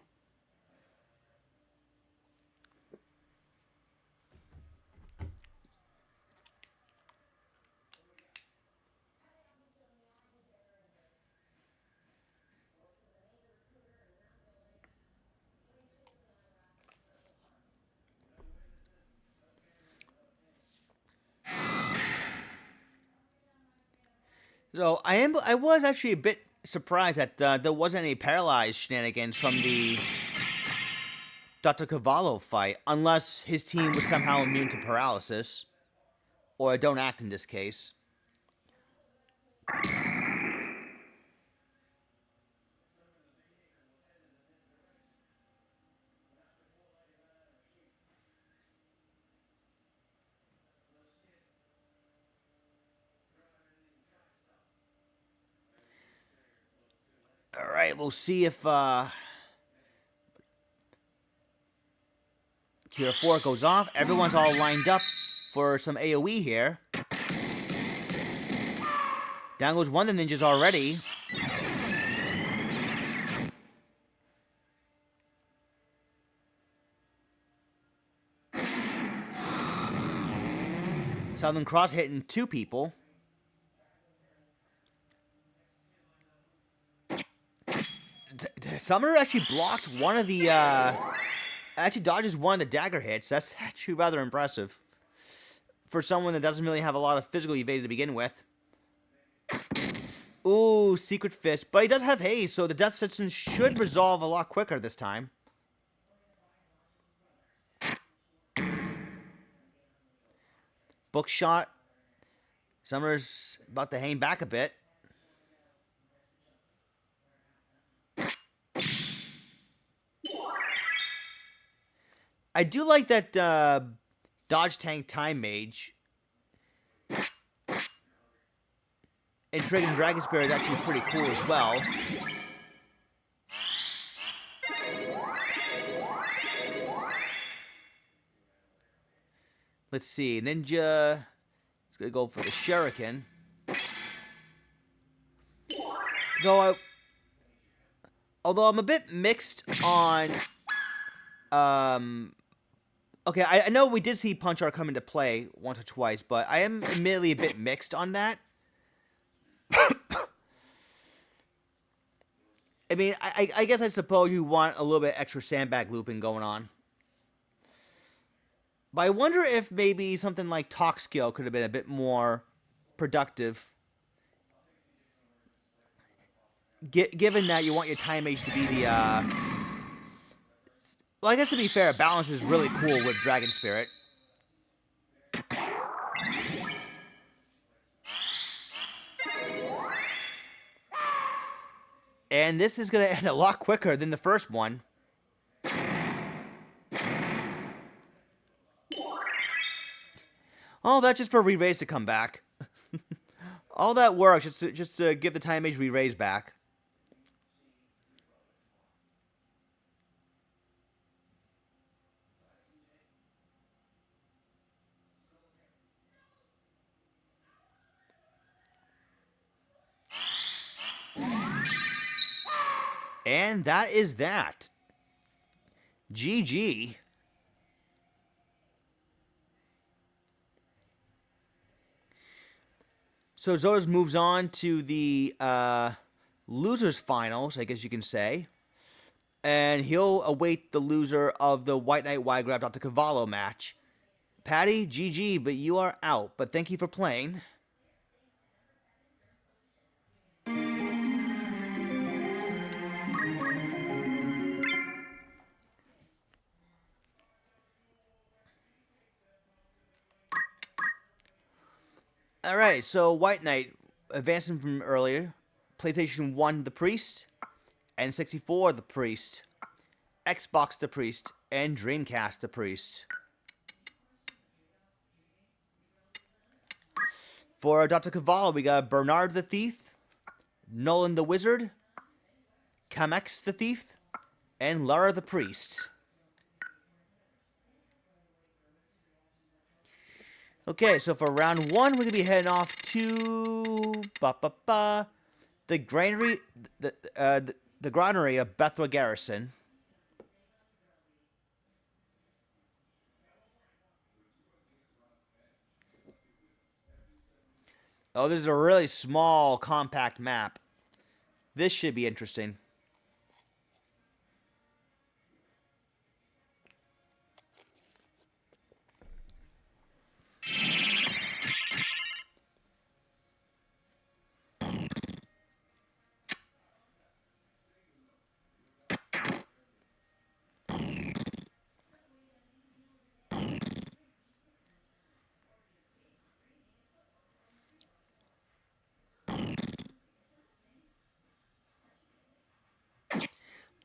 So I was actually a bit surprised that there wasn't any paralyzed shenanigans from the Dr. Carvalho fight, unless his team was somehow immune to paralysis, or don't act in this case. All right, we'll see if Cure 4 goes off. Everyone's all lined up for some AoE here. Down goes one of the ninjas already. Southern Cross hitting 2 people. Summer actually blocked one of the, actually dodges one of the dagger hits. That's actually rather impressive for someone that doesn't really have a lot of physical evade to begin with. Ooh, Secret Fist. But he does have haste, so the death sentence should resolve a lot quicker this time. Bookshot. Summer's about to hang back a bit. I do like that Dodge Tank Time Mage And triggering Dragon Spirit is actually pretty cool as well. Let's see, Ninja is gonna go for the Shuriken. Although I'm a bit mixed on, okay, I know we did see Punch Art come into play once or twice, but I am admittedly a bit mixed on that. I mean, I guess I suppose you want a little bit extra sandbag looping going on. But I wonder if maybe something like Talk Skill could have been a bit more productive. Given that you want your time age to be the, well, I guess to be fair, balance is really cool with Dragon Spirit. And this is going to end a lot quicker than the first one. Oh, that's just for re-raise to come back. All that works just to give the time age re-raise back. And that is that. GG. So Zotis moves on to the losers finals, I guess you can say. And he'll await the loser of the White Knight Y-Grab Dr. Carvalho match. Paddy, GG, but you are out. But thank you for playing. Alright, so White Knight, advancing from earlier. PlayStation 1, The Priest. N64, The Priest. Xbox, The Priest. And Dreamcast, The Priest. For Dr. Carvalho, we got Bernard the Thief, Nolan the Wizard, Kamex the Thief, and Lara the Priest. Okay, so for round one, we're gonna be heading off to the granary, the granary of Bethel Garrison. Oh, this is a really small, compact map. This should be interesting.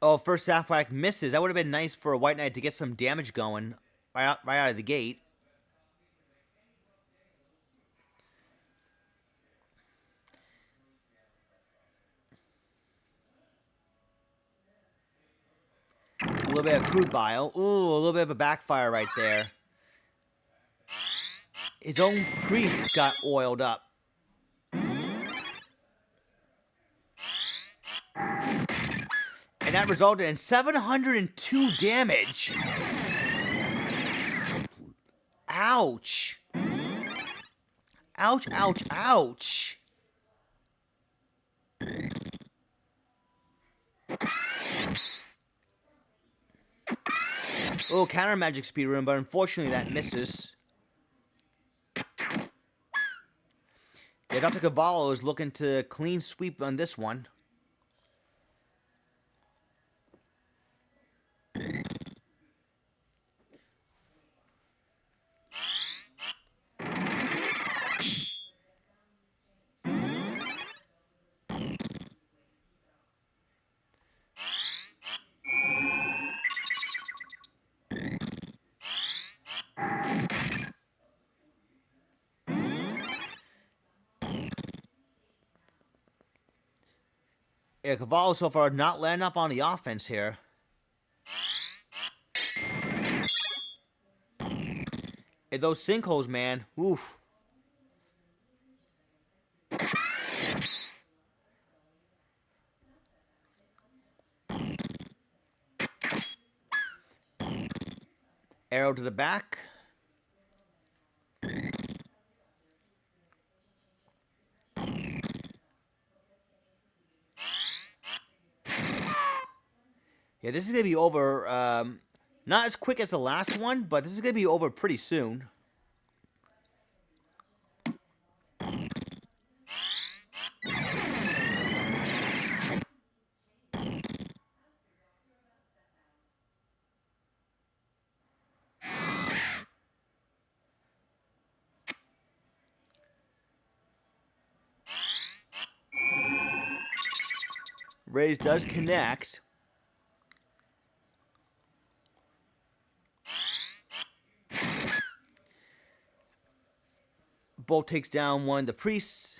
Oh, first Sapphire misses. That would have been nice for a White Knight to get some damage going right out of the gate. A little bit of crude bile. Ooh, a little bit of a backfire right there. His own priest got oiled up. And that resulted in 702 damage. Ouch. Ouch, ouch, ouch. Oh, counter magic speed rune, but unfortunately that misses. Yeah, Dr. Carvalho is looking to clean sweep on this one. Yeah, Carvalho so far not letting up on the offense here. And those sinkholes, man. Oof. Arrow to the back. Yeah, this is going to be over. Not as quick as the last one, but this is going to be over pretty soon. Rays does connect. Bolt takes down one of the priests.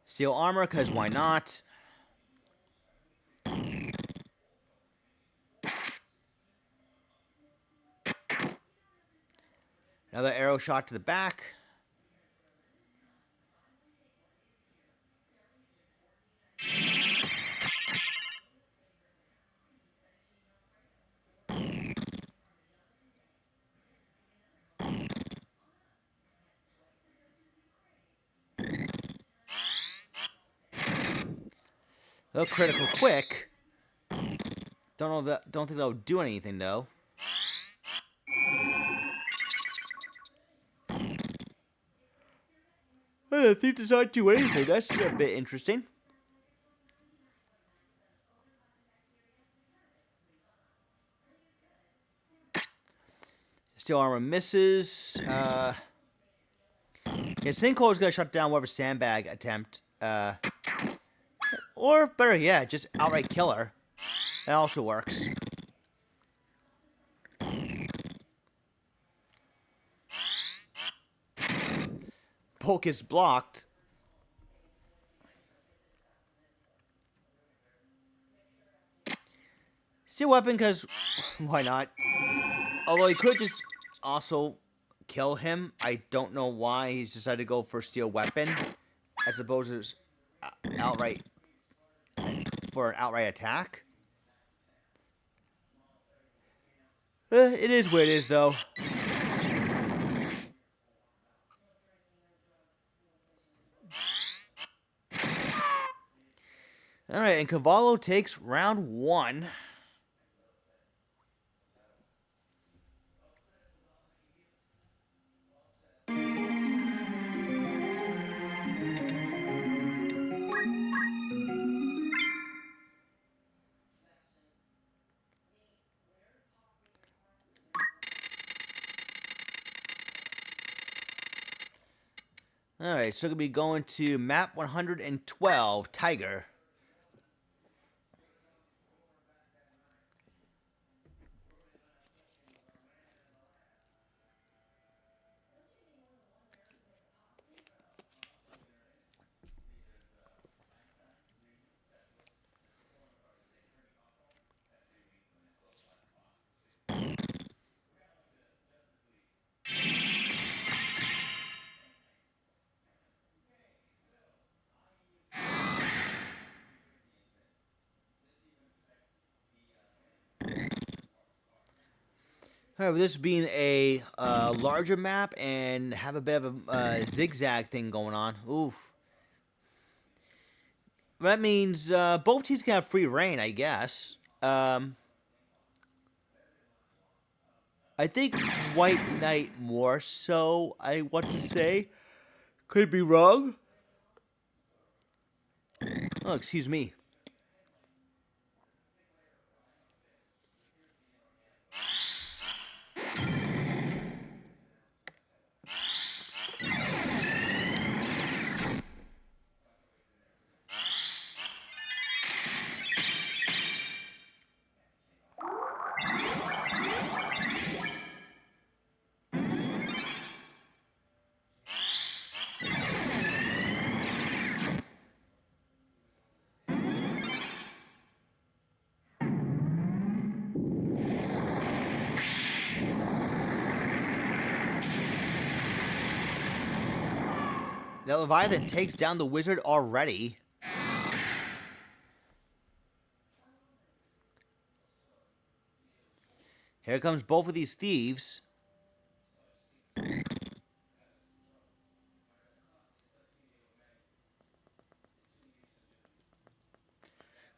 Steel armor, because why not? Another arrow shot to the back. A little critical quick. Don't think that'll do anything though. I think does not do anything. That's a bit interesting. Steel armor misses. Sinkhole is gonna shut down whatever sandbag attempt. Or better yet, just outright kill her. That also works. Poke is blocked. Steel weapon, because why not? Although he could just also kill him. I don't know why he's decided to go for steel weapon as opposed to outright for an outright attack. It is what it is, though. All right, and Carvalho takes round 1. All right, so we're going to be going to map 112, Tiger. All right, with this being a larger map and have a bit of a zigzag thing going on. Oof. That means both teams can have free reign, I guess. I think White Knight more so, I want to say. Could be wrong. Oh, excuse me. The Leviathan takes down the wizard already. Here comes both of these thieves.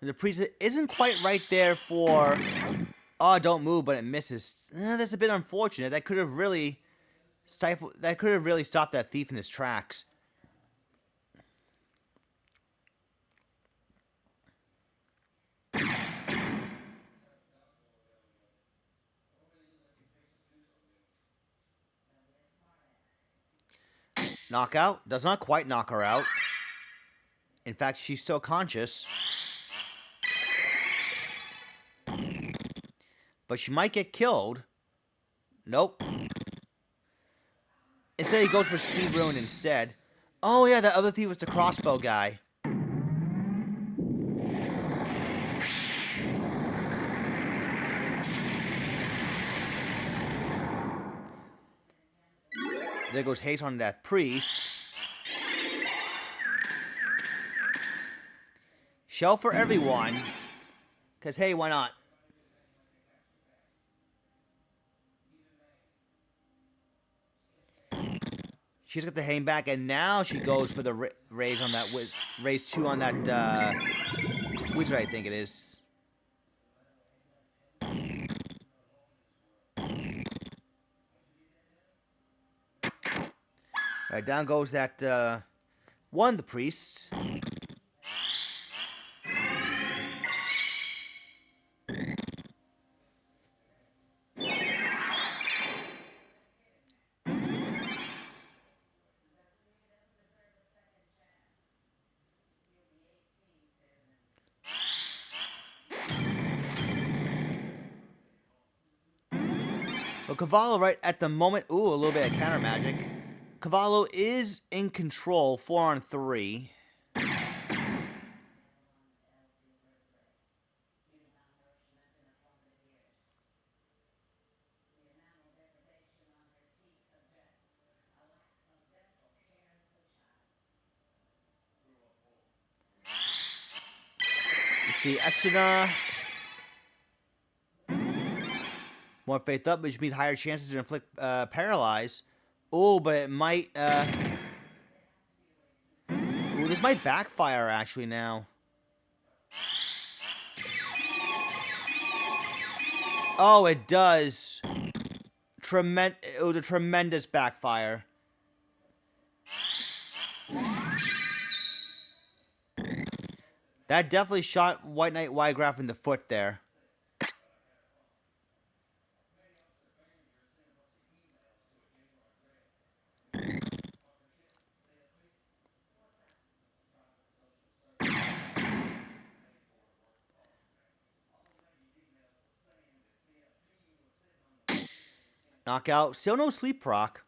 And the priest isn't quite right there for... Oh, don't move, but it misses. That's a bit unfortunate. That could have really stifled... That could have really stopped that thief in his tracks. Knockout. Does not quite knock her out. In fact, she's still conscious. But she might get killed. Nope. Instead, he goes for Speed Ruin instead. Oh, yeah, that other thief was the crossbow guy. There goes haste on that priest. Shell for everyone. Because, hey, why not? She's got the hang back, and now she goes for the raise on that raise 2 on that wizard, I think it is. Alright, down goes that one, the priest. Well, Carvalho right at the moment, ooh, a little bit of counter magic. Carvalho is in control, 4 on 3. You see Estina. More faith up, which means higher chances to inflict paralyze. Oh, but it might... Ooh, this might backfire, actually, now. Oh, it does. It was a tremendous backfire. That definitely shot White Knight Wygraph in the foot there. Knockout. Still no sleep proc.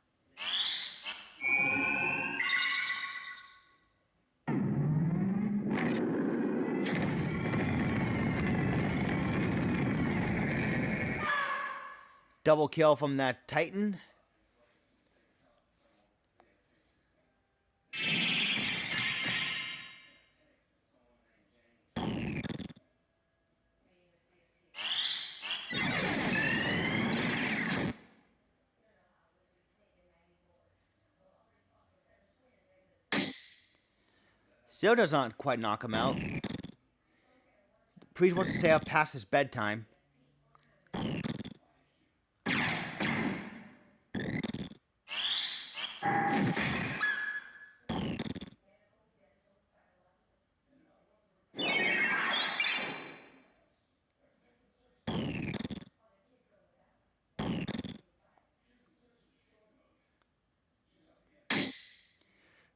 Double kill from that Titan. Still does not quite knock him out. Priest wants to stay up past his bedtime.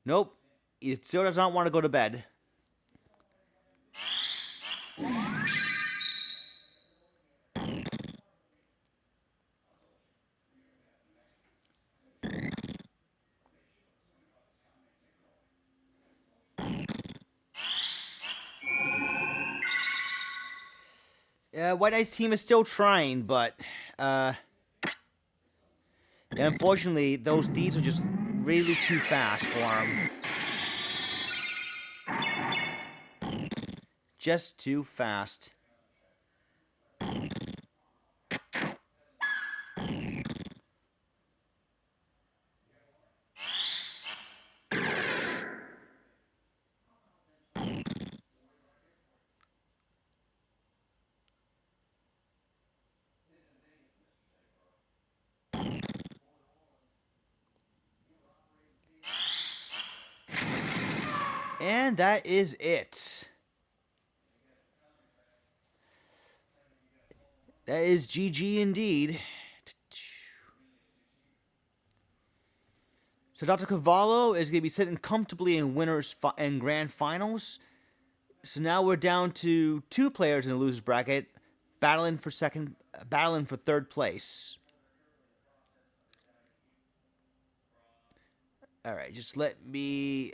Nope. He still does not want to go to bed. White Knight's team is still trying, but unfortunately, those thieves are just really too fast for him. just too fast. And that is it. That is GG indeed. So Dr. Carvalho is going to be sitting comfortably in winners and grand finals. So now we're down to 2 players in the losers bracket, battling for third place. All right, just let me.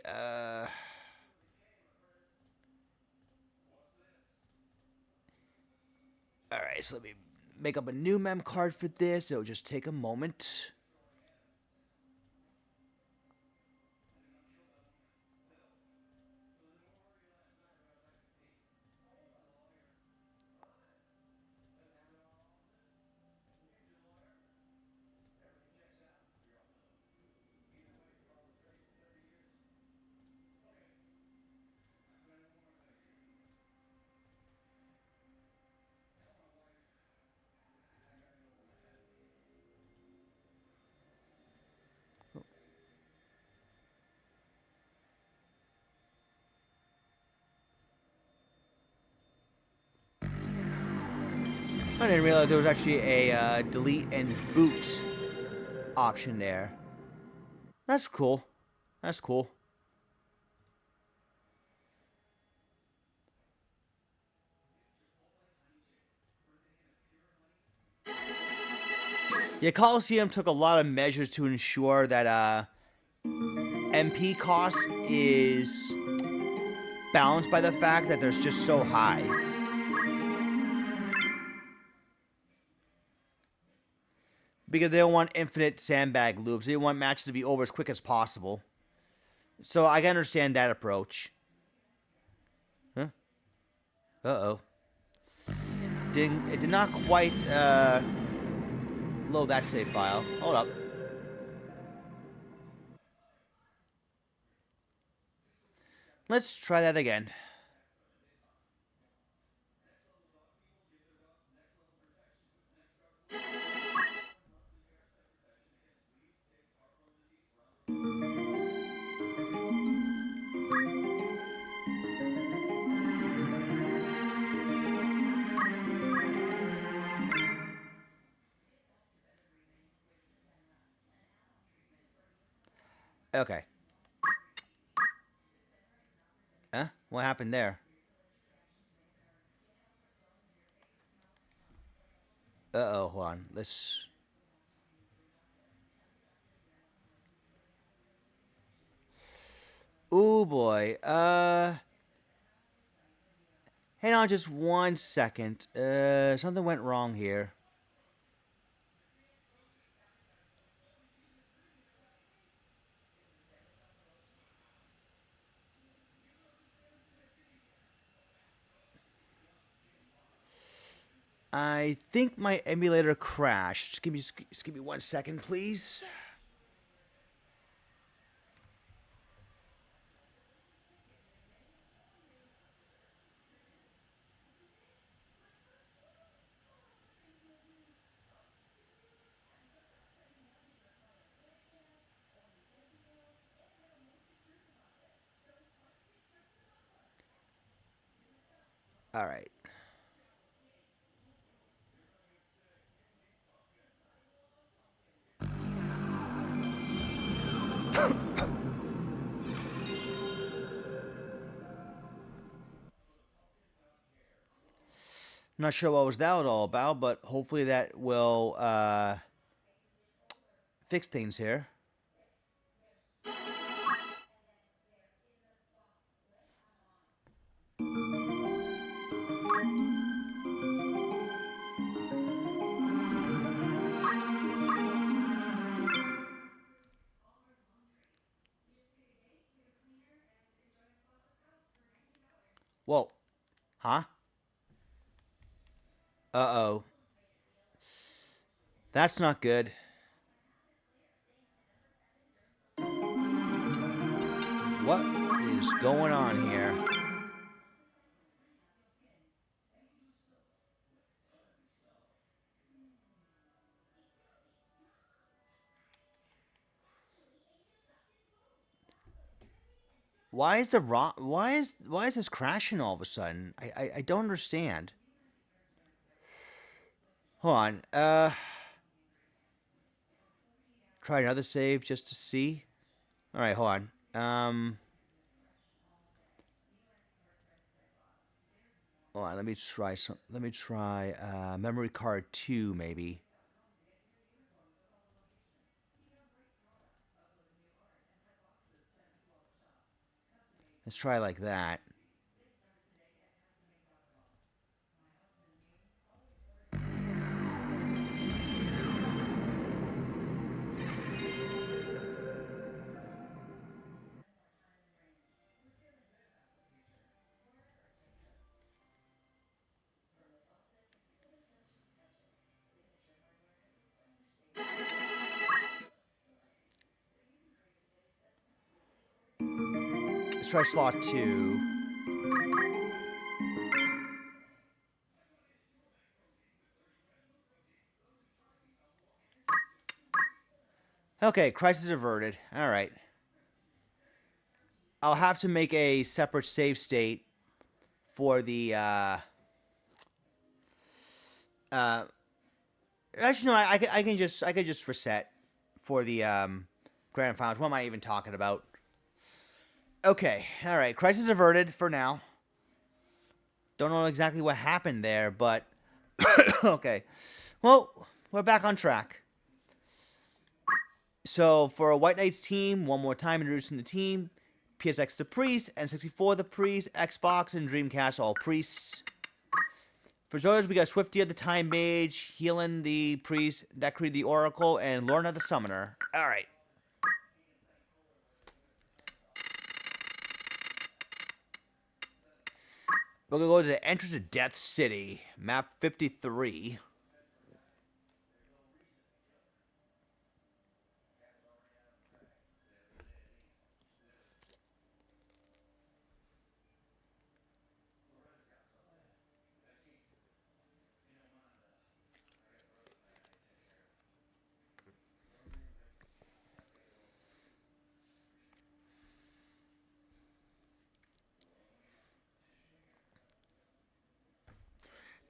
All right, so let me make up a new mem card for this. It'll just take a moment. I didn't realize there was actually a delete and boot option there. That's cool. That's cool. Yeah, Coliseum took a lot of measures to ensure that MP cost is balanced by the fact that they're just so high. Because they don't want infinite sandbag loops. They want matches to be over as quick as possible. So I can understand that approach. Huh? Uh-oh. It did not quite load that save file. Hold up. Let's try that again. Okay. Huh? What happened there? Uh-oh, hold on. Let's... Ooh, boy. Hang on just 1 second. Something went wrong here. I think my emulator crashed. Just give me 1 second, please. All right. Not sure what was that all about, but hopefully that will fix things here. Well, Huh? Uh-oh. That's not good. What is going on here? Why is the why is this crashing all of a sudden? I don't understand. Hold on. Try another save just to see. All right, hold on. Hold on. Let me try some. Let me try memory card 2 maybe. Let's try like that. Let's try slot 2. Okay, crisis averted. All right. I'll have to make a separate save state for the uh actually no, I can just reset for the grand finals. What am I even talking about? Okay, all right. Crisis averted for now. Don't know exactly what happened there, but okay. Well, we're back on track. So for a White Knights team, one more time introducing the team: PSX the Priest, N64 the Priest, Xbox and Dreamcast all priests. For Zotis, we got Swifty the Time Mage, Healing the Priest, Decree the Oracle, and Lorna the Summoner. All right. We're going to go to the entrance of Death City, map 53.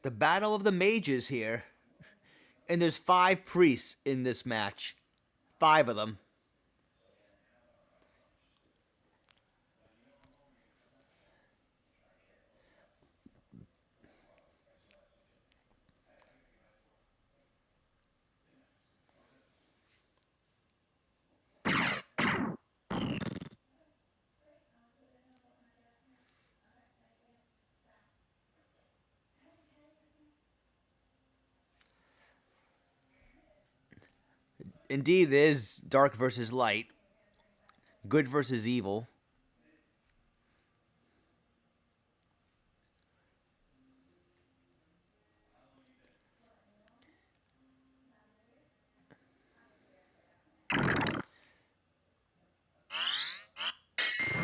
The Battle of the Mages here. And there's 5 priests in this match. 5 of them. Indeed, it is dark versus light. Good versus evil.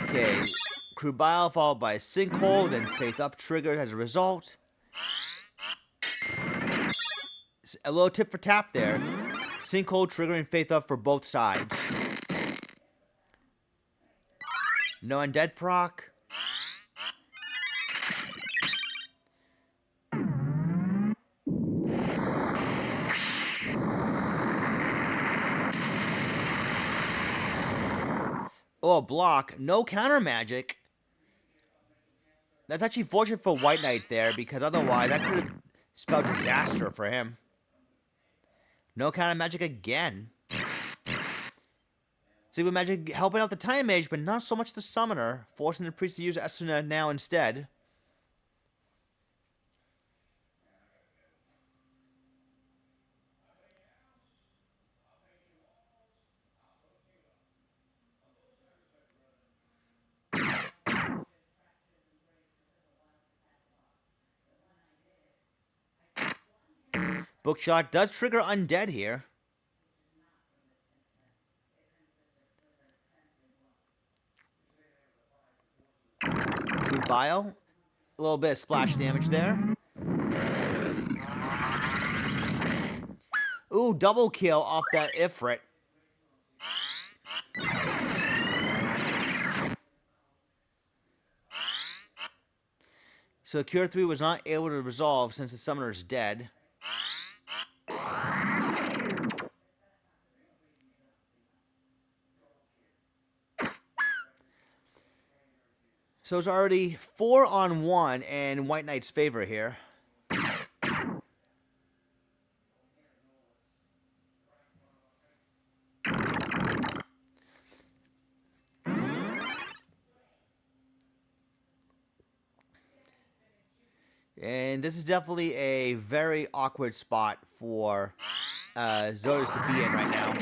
Okay. Carvalho followed by Sinkhole, then Faith Up triggered as a result. A little tip for tap there. Sinkhole triggering Faith Up for both sides. No undead proc. Oh, a block. No counter magic. That's actually fortunate for White Knight there, because otherwise that could have spelled disaster for him. No counter magic again. Sleeping magic helping out the Time Mage, but not so much the Summoner, forcing the Priest to use Esuna now instead. Bookshot does trigger Undead here. Food Bio. A little bit of splash damage there. Ooh, double kill off that Ifrit. So Cure 3 was not able to resolve since the summoner is dead. So it's already 4-on-1 in White Knight's favor here. And this is definitely a very awkward spot for Zotis to be in right now.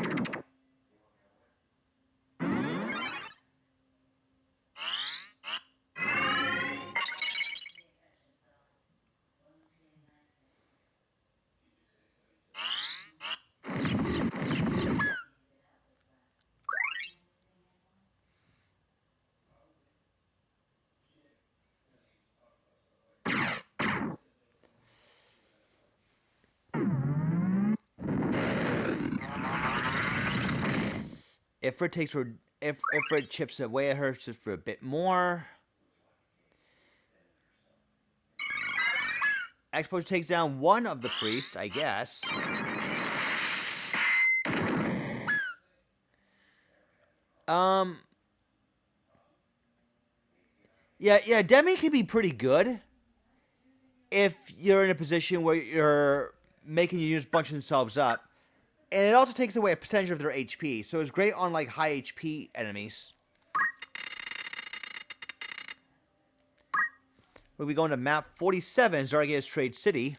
Ifrit chips away at her just for a bit more. Expo takes down one of the priests, I guess. Yeah, Demi can be pretty good if you're in a position where you're making your units bunch themselves up. And it also takes away a percentage of their HP, so it's great on, like, high HP enemies. We'll be going to map 47, Zarga's Trade City.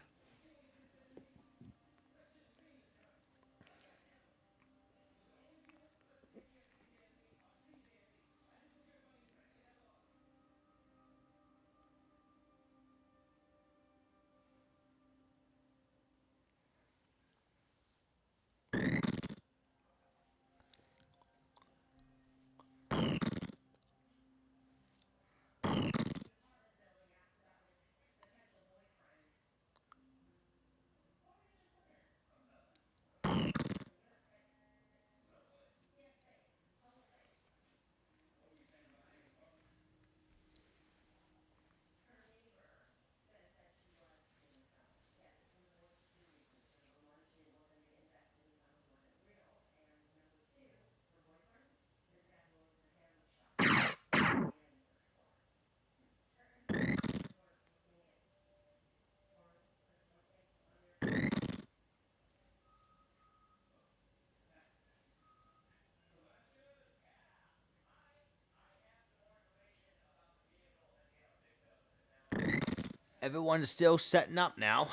Everyone's still setting up now.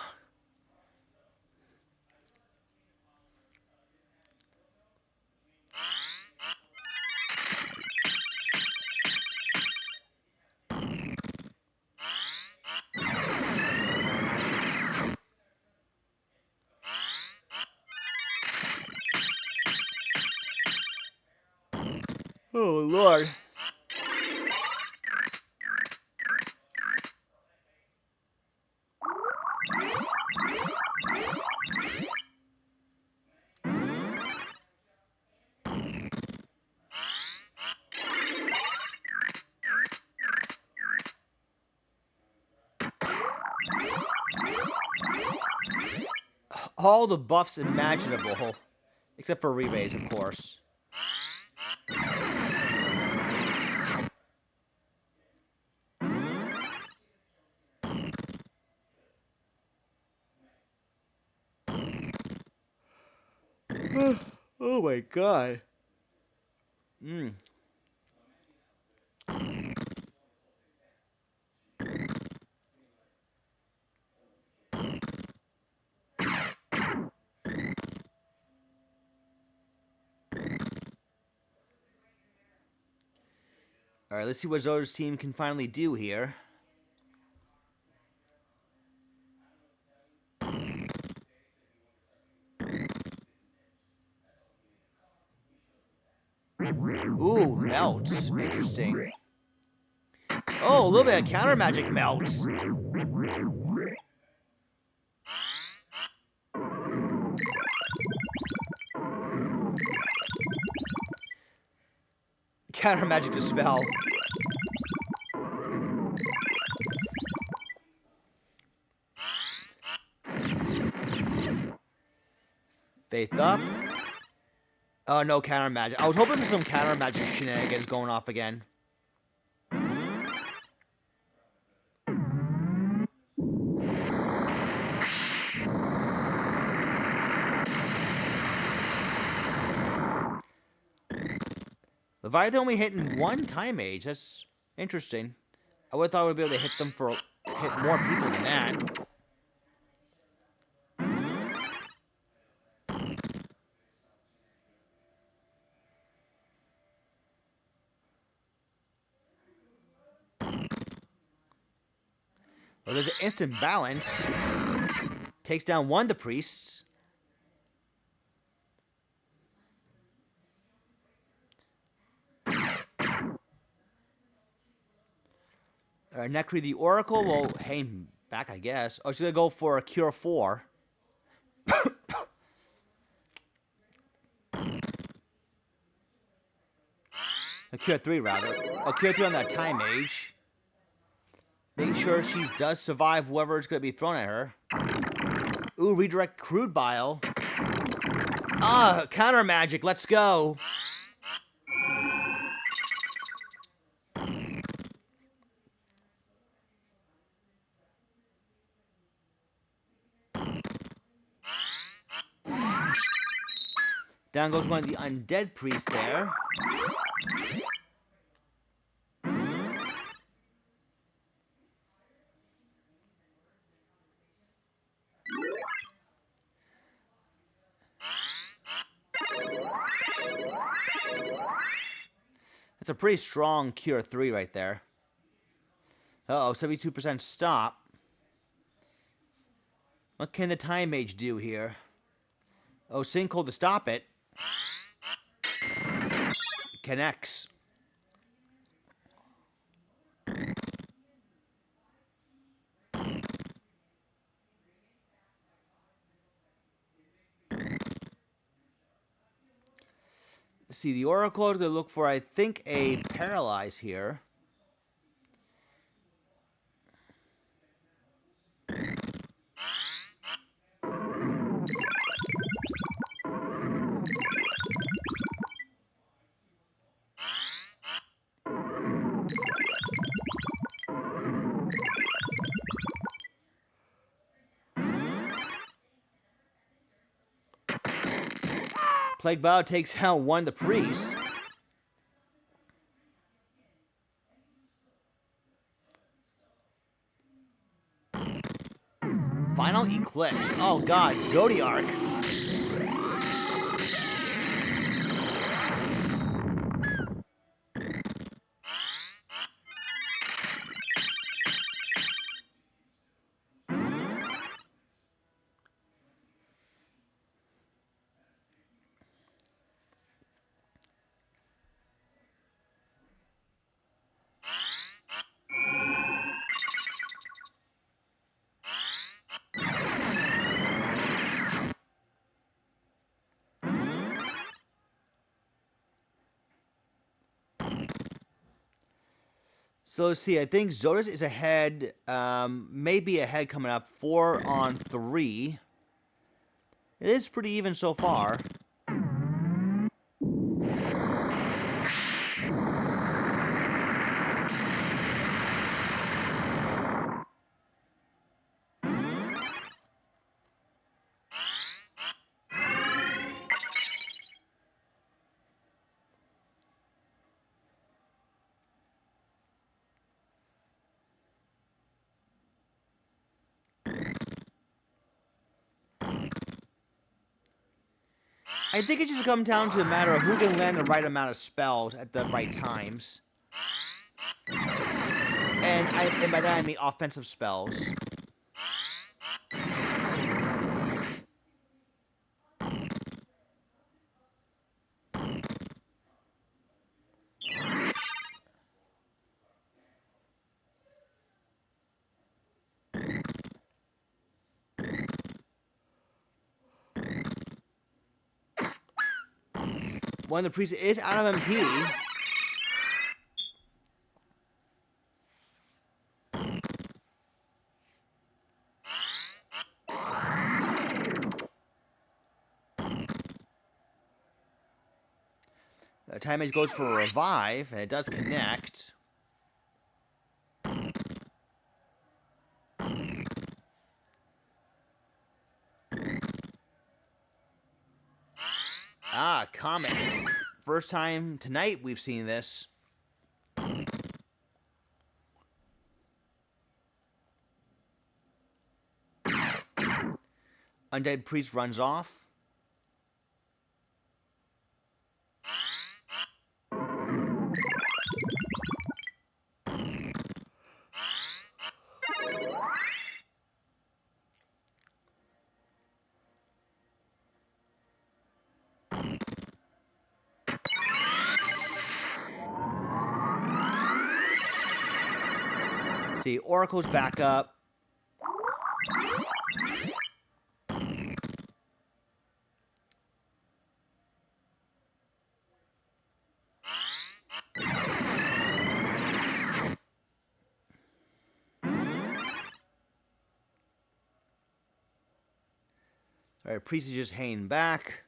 Oh, Lord. All the buffs imaginable, except for rebates, of course. Oh my god. Alright, let's see what Zota's team can finally do here. Ooh, melts. Interesting. Oh, a little bit of counter magic melts. Counter magic dispel. Faith up. Oh, no counter magic. I was hoping for some counter magic shenanigans going off again. Leviathan only hitting one time age. That's interesting. I would have thought we'd be able to hit them for hit more people than that. Well, there's an instant balance. Takes down one of the priests. Necri the Oracle will hang back, I guess. Oh, she's going to go for a Cure 4. A Cure 3, rather. A Cure 3 on that time age. Make sure she does survive whoever is going to be thrown at her. Ooh, redirect Crude Bile. Ah, counter magic. Let's go. Down goes one of the undead priests there. That's a pretty strong Cure 3 right there. Uh-oh, 72% stop. What can the Time Mage do here? Oh, Sinkhole to stop it. Connects. Let's see, the Oracle is going to look for, I think, a Paralyze here. Plague Bow takes out one of the priests. Final Eclipse. Oh god, Zodiark. So let's see, I think Zotis is ahead, maybe ahead coming up, 4 on 3. It is pretty even so far. I think it just comes down to a matter of who can land the right amount of spells at the right times. And by that I mean offensive spells. One of the priests is out of MP. Time Mage goes for a revive, and it does connect. Ah, Comet. First time tonight we've seen this. Undead Priest runs off. See, Oracle's back up. Alright, Priest is just hanging back.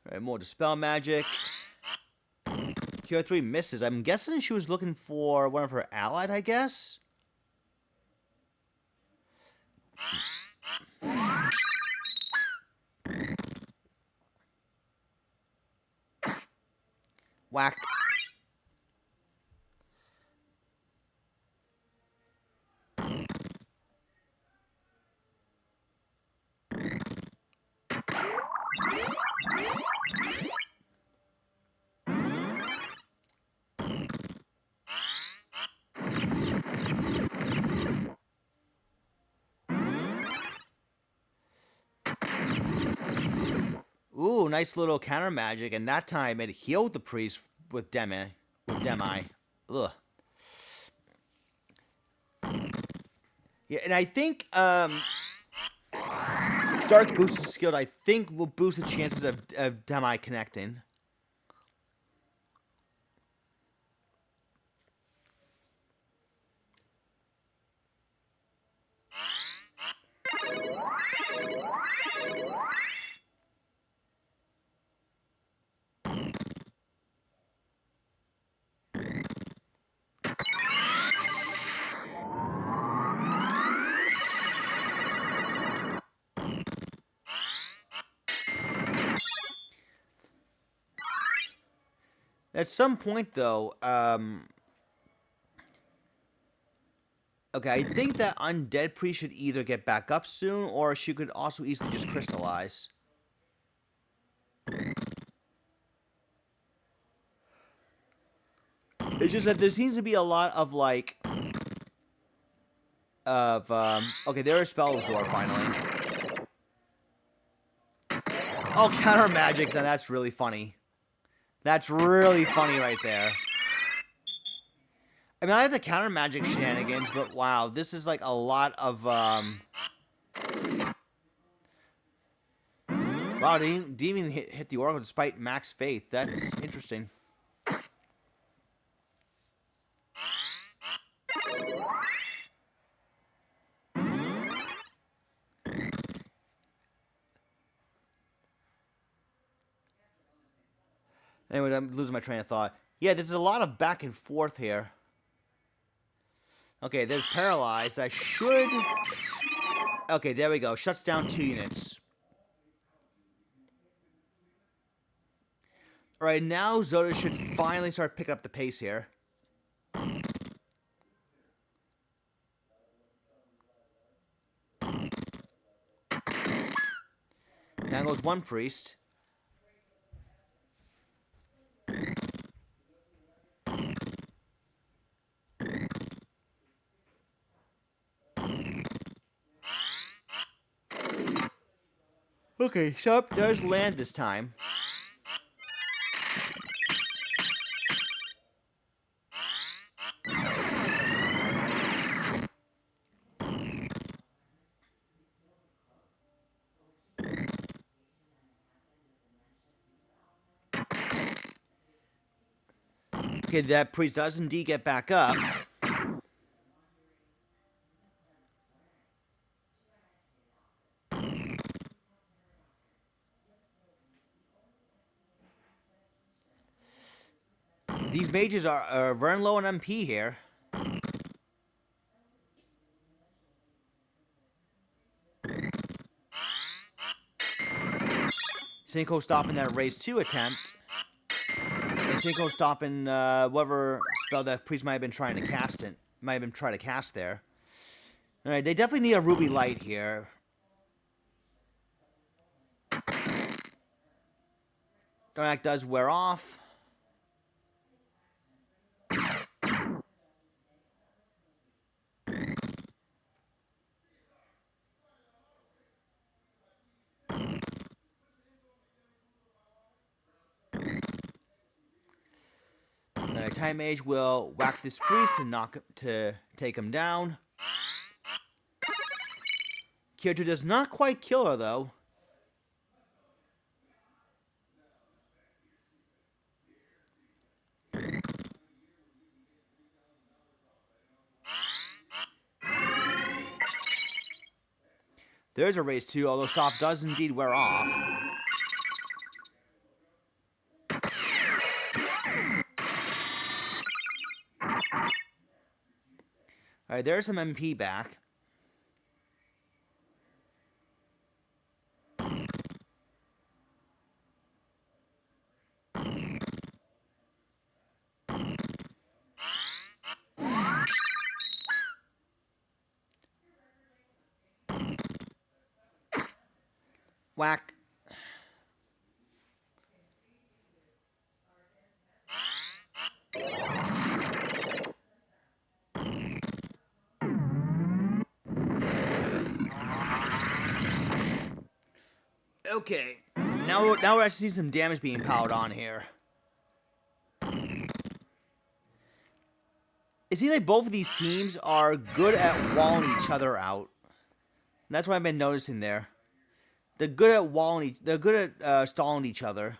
Alright, more Dispel Magic. Q3 misses. I'm guessing she was looking for one of her allies, I guess? Whack. Ooh, nice little counter magic, and that time it healed the priest with Demi. Ugh. Yeah, and I think Dark boosted skill, I think, will boost the chances of Demi connecting. At some point, though, okay, I think that Undead Priest should either get back up soon, or she could also easily just crystallize. It's just that there seems to be a lot of, like, okay, there's Spell Absorb, finally. Oh, counter magic, then that's really funny. That's really funny right there. I mean, I like the counter magic shenanigans, but wow, this is like a lot of, wow, didn't even hit the Oracle despite max faith. That's interesting. Anyway, I'm losing my train of thought. Yeah, there's a lot of back and forth here. Okay, there's Paralyzed. I should... Okay, there we go. Shuts down 2 units. Alright, now Zotis should finally start picking up the pace here. Down goes 1 priest. Okay, Sharp does land this time. Okay, that priest does indeed get back up. These mages are running low on MP here. Cinco stopping that raise 2 attempt. And Cinco stopping whatever spell that priest might have been trying to cast it. Might have been trying to cast there. Alright, they definitely need a ruby light here. Darnak does wear off. Time Mage will whack this priest and take him down. Kyoto does not quite kill her though. There's a raise 2, although stop does indeed wear off. Alright, there's some MP back. Whack. Okay, now we're actually seeing some damage being piled on here. It seems like both of these teams are good at walling each other out. And that's what I've been noticing there. They're good at they're good at stalling each other.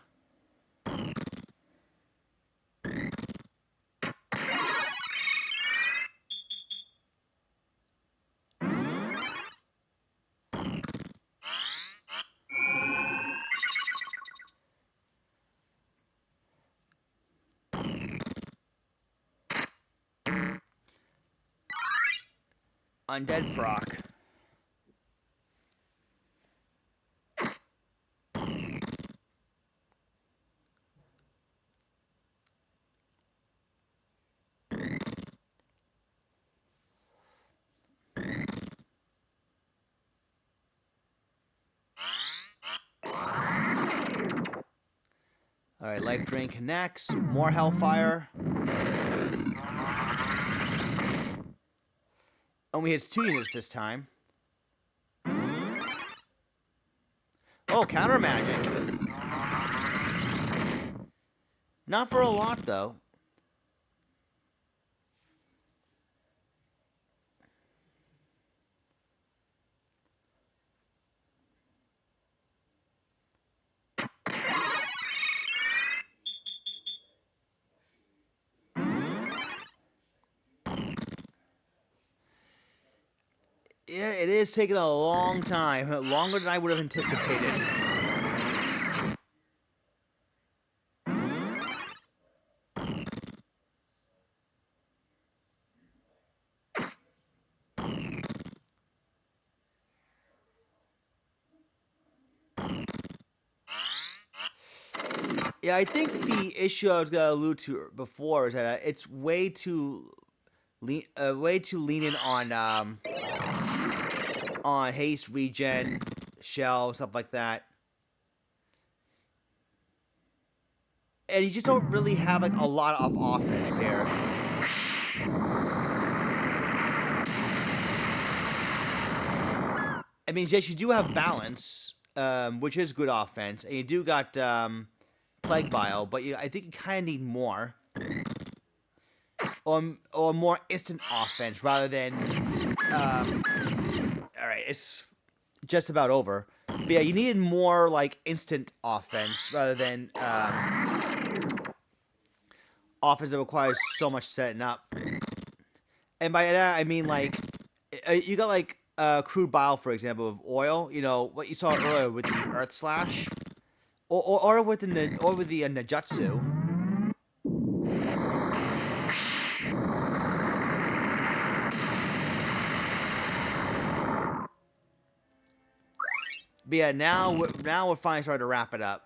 Undead proc. Alright, life drain connects. More hellfire. Only hits 2 units this time. Oh, counter magic. Not for a lot, though. Yeah, it is taking a long time. Longer than I would have anticipated. Yeah, I think the issue I was gonna allude to before is that it's way too lenient on haste, regen, shell, stuff like that, and you just don't really have like a lot of offense here. I mean, yes, you do have balance, which is good offense, and you do got Plague Bile, but I think you kind of need more, or more instant offense rather than. All right, it's just about over. But yeah, you needed more like instant offense rather than offense that requires so much setting up. And by that I mean like you got like crude bile, for example, of oil. You know what you saw earlier with the Earth Slash, or with the Najutsu. But yeah, now we're finally starting to wrap it up.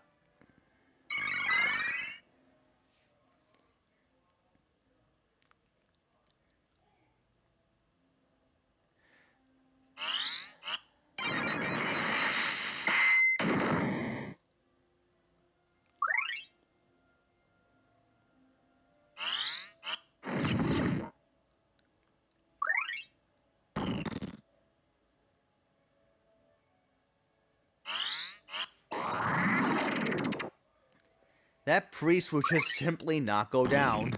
That priest will just simply not go down.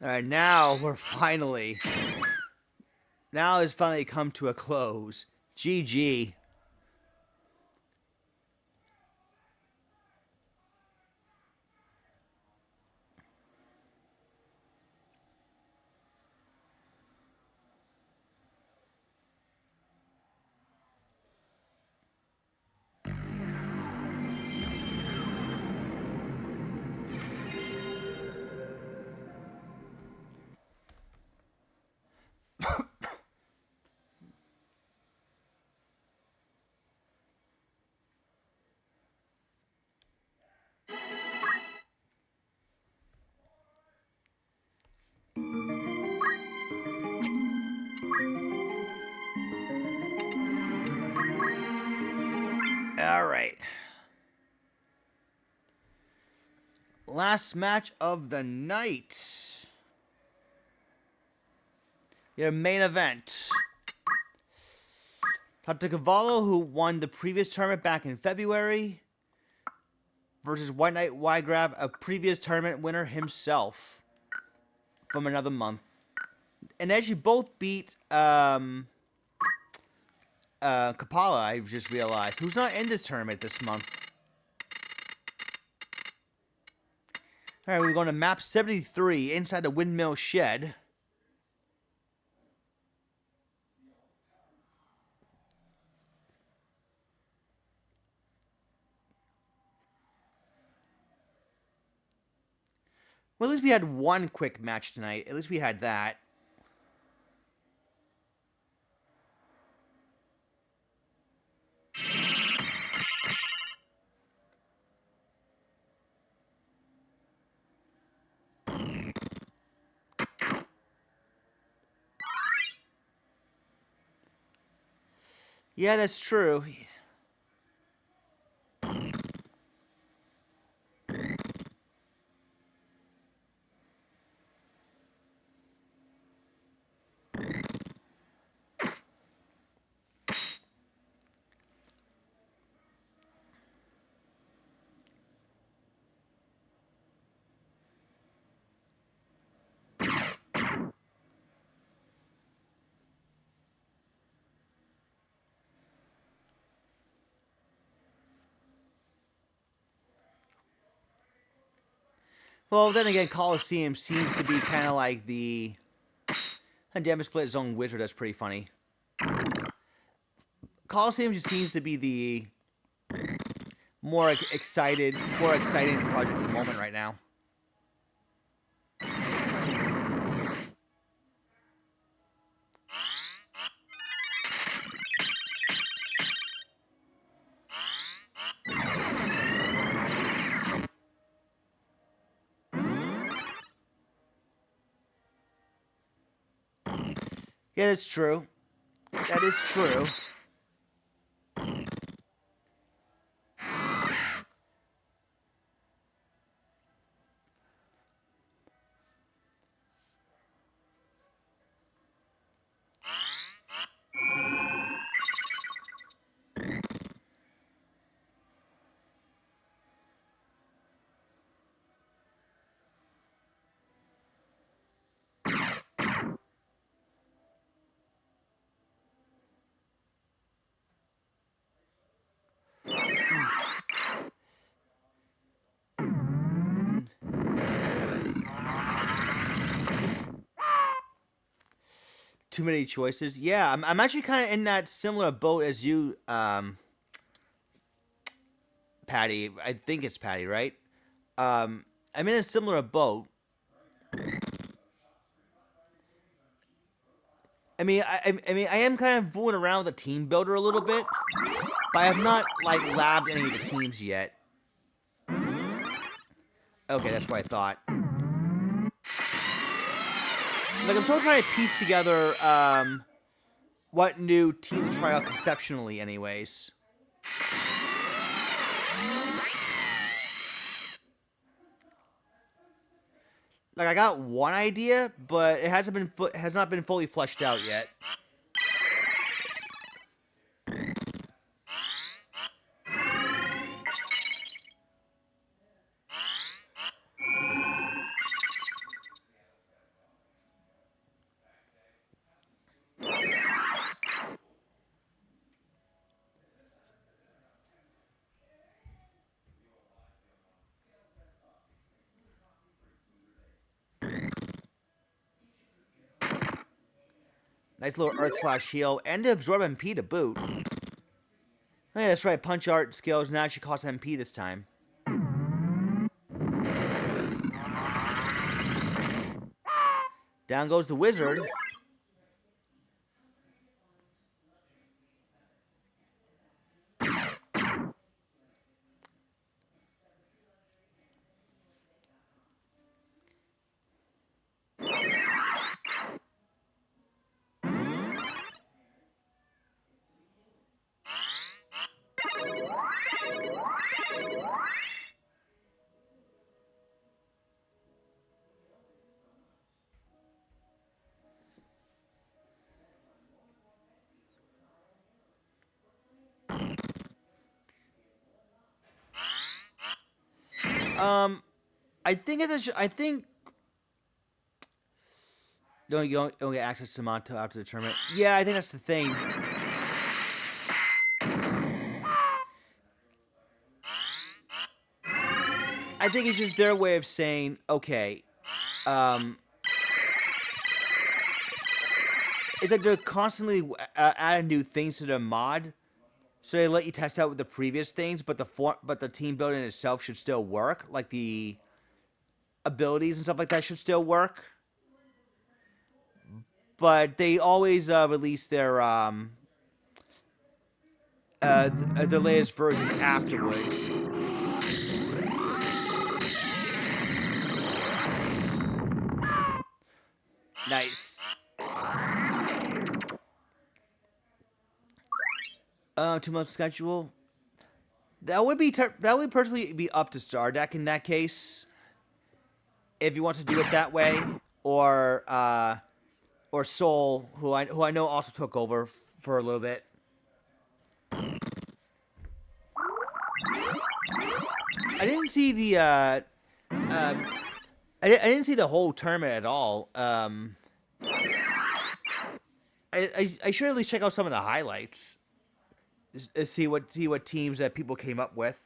Alright, now it's finally come to a close. GG. Alright. Last match of the night. Your main event. Dr. Carvalho, who won the previous tournament back in February, versus White Knight Wygrab, a previous tournament winner himself from another month. And as you both beat Kapala, I've just realized, who's not in this tournament this month. Alright, we're going to map 73 inside the windmill shed. Well, at least we had one quick match tonight. At least we had that. Yeah, that's true. Well, then again, Coliseum seems to be kind of like the... Damage split his own wizard, that's pretty funny. Coliseum just seems to be the more exciting project at the moment right now. Yeah, that's true. That is true. Too many choices. Yeah, I'm actually kind of in that similar boat as you, Patty. I think it's Patty, right? I'm in a similar boat. I am kind of fooling around with the team builder a little bit, but I have not like labbed any of the teams yet. Okay, that's what I thought. Like I'm still trying to piece together what new team to try out conceptually, anyways. Like I got one idea, but it has not been fully fleshed out yet. Nice little Earth/Heal and absorb MP to boot. Oh, yeah, that's right. Punch art skills now actually cost MP this time. Down goes the wizard. I think I think you don't get access to Monto after the tournament. Yeah, I think that's the thing. I think it's just their way of saying, okay, it's like they're constantly adding new things to their mod, so they let you test out with the previous things, but the team building itself should still work. Like the abilities and stuff like that should still work. But they always release the latest version afterwards. Nice. 2 month schedule. That would personally be up to Stardeck in that case, if you want to do it that way, or Soul, who I know also took over for a little bit. I didn't see the I didn't see the whole tournament at all. I should at least check out some of the highlights. See what teams that people came up with.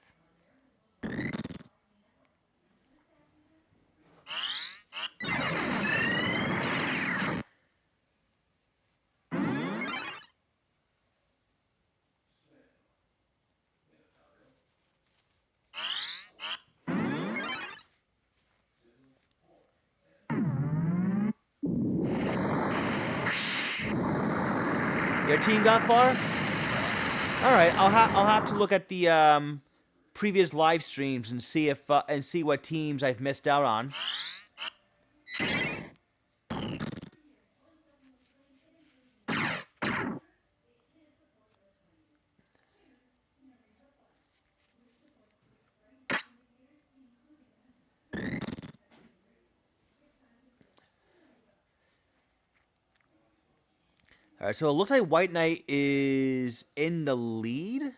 Your team got far? All right, I'll have to look at the previous live streams and see what teams I've missed out on. All right, so it looks like White Knight is in the lead.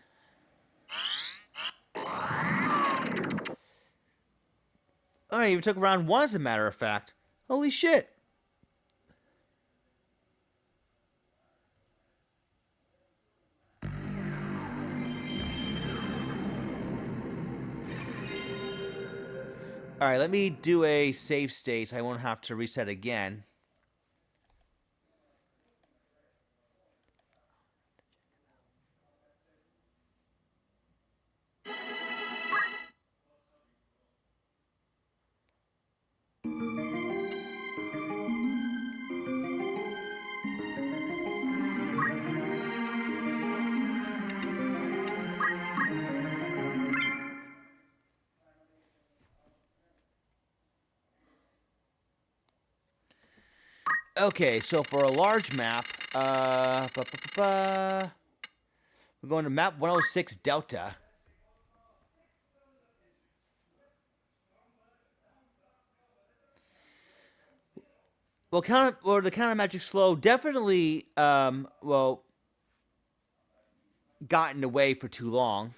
All right, even took round 1 as a matter of fact. Holy shit. All right, let me do a save state so I won't have to reset again. Okay, so for a large map, we're going to map 106 Delta. Well, the counter magic slow definitely, got in the way for too long.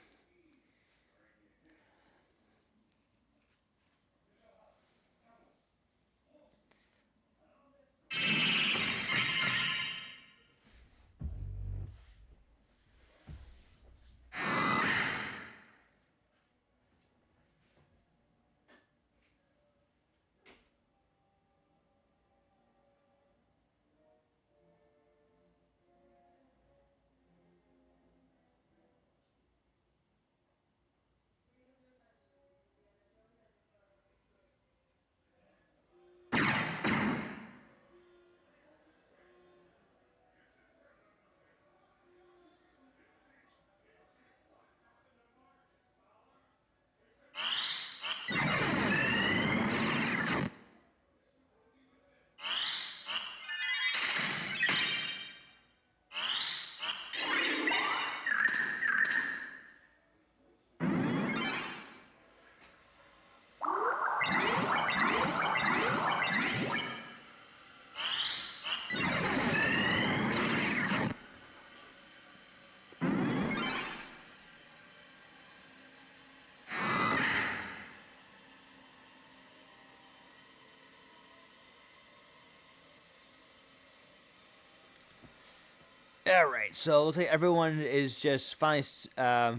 All right, so it looks like everyone is just finally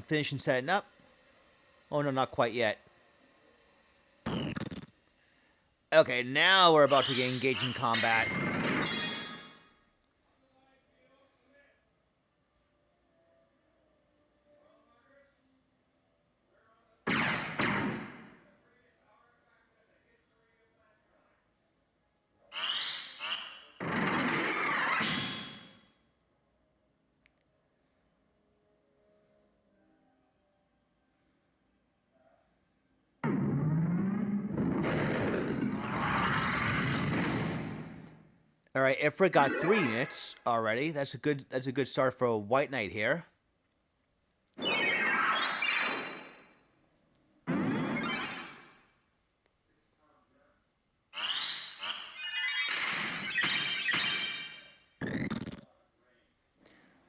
finishing setting up. Oh no, not quite yet. Okay, now we're about to get engaged in combat. All right, Ifrit got 3 units already. That's a good start for a White Knight here.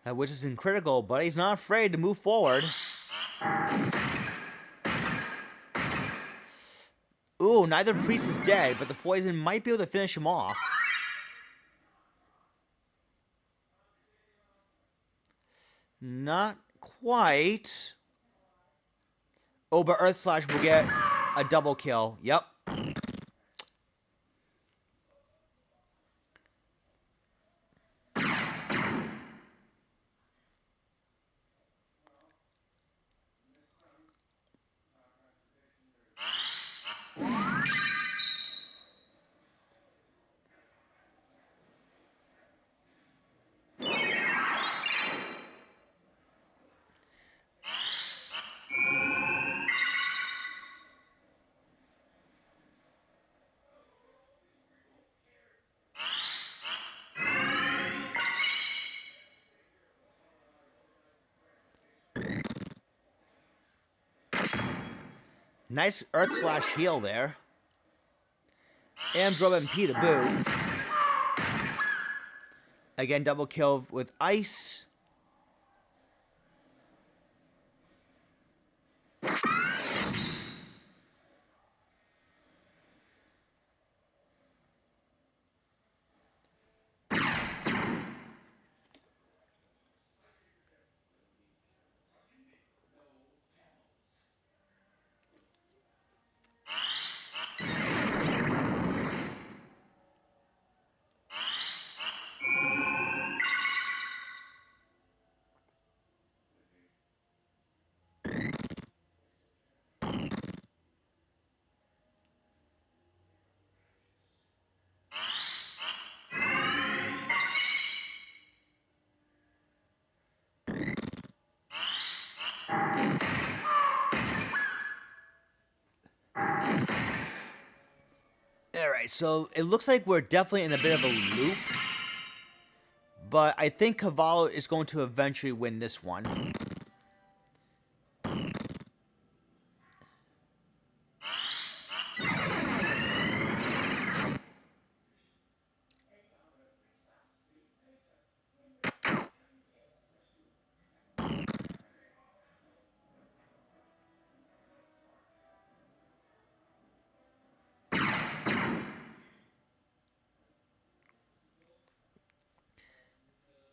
Which is in critical, but he's not afraid to move forward. Ooh, neither priest is dead, but the poison might be able to finish him off. Not quite. Oh, but Earth Slash will get a double kill. Yep. Nice Earth Slash heal there. And drop MP to boot. Again, double kill with ice. Alright, so it looks like we're definitely in a bit of a loop. But I think Carvalho is going to eventually win this one.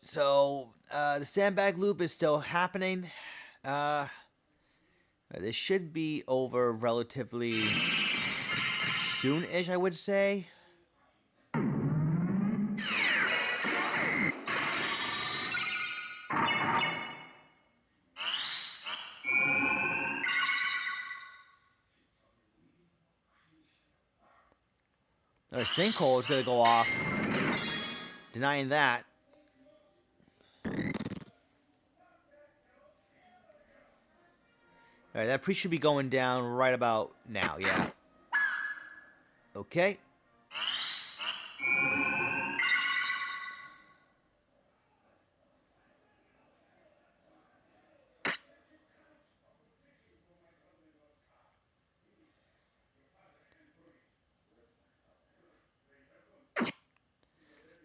So, the sandbag loop is still happening. This should be over relatively soon-ish, I would say. Our sinkhole is going to go off. Denying that. Alright, that priest should be going down right about now, yeah. Okay.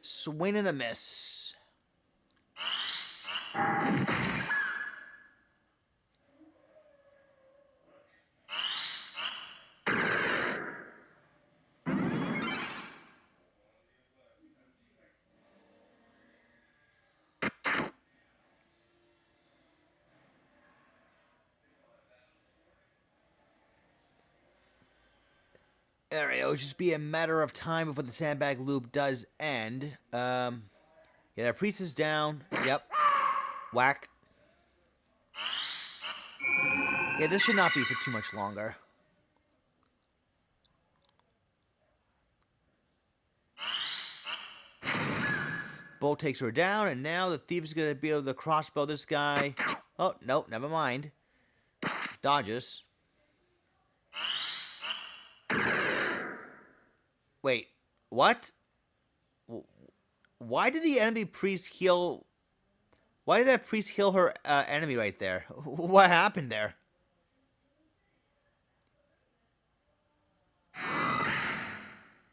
Swing and a miss. Alright, it'll just be a matter of time before the sandbag loop does end. Yeah, that priest is down. Yep. Whack. Yeah, this should not be for too much longer. Bull takes her down, and now the thief's gonna be able to crossbow this guy. Oh, nope, never mind. Dodges. Wait, what? Why did the enemy priest heal... Why did that priest heal her enemy right there? What happened there?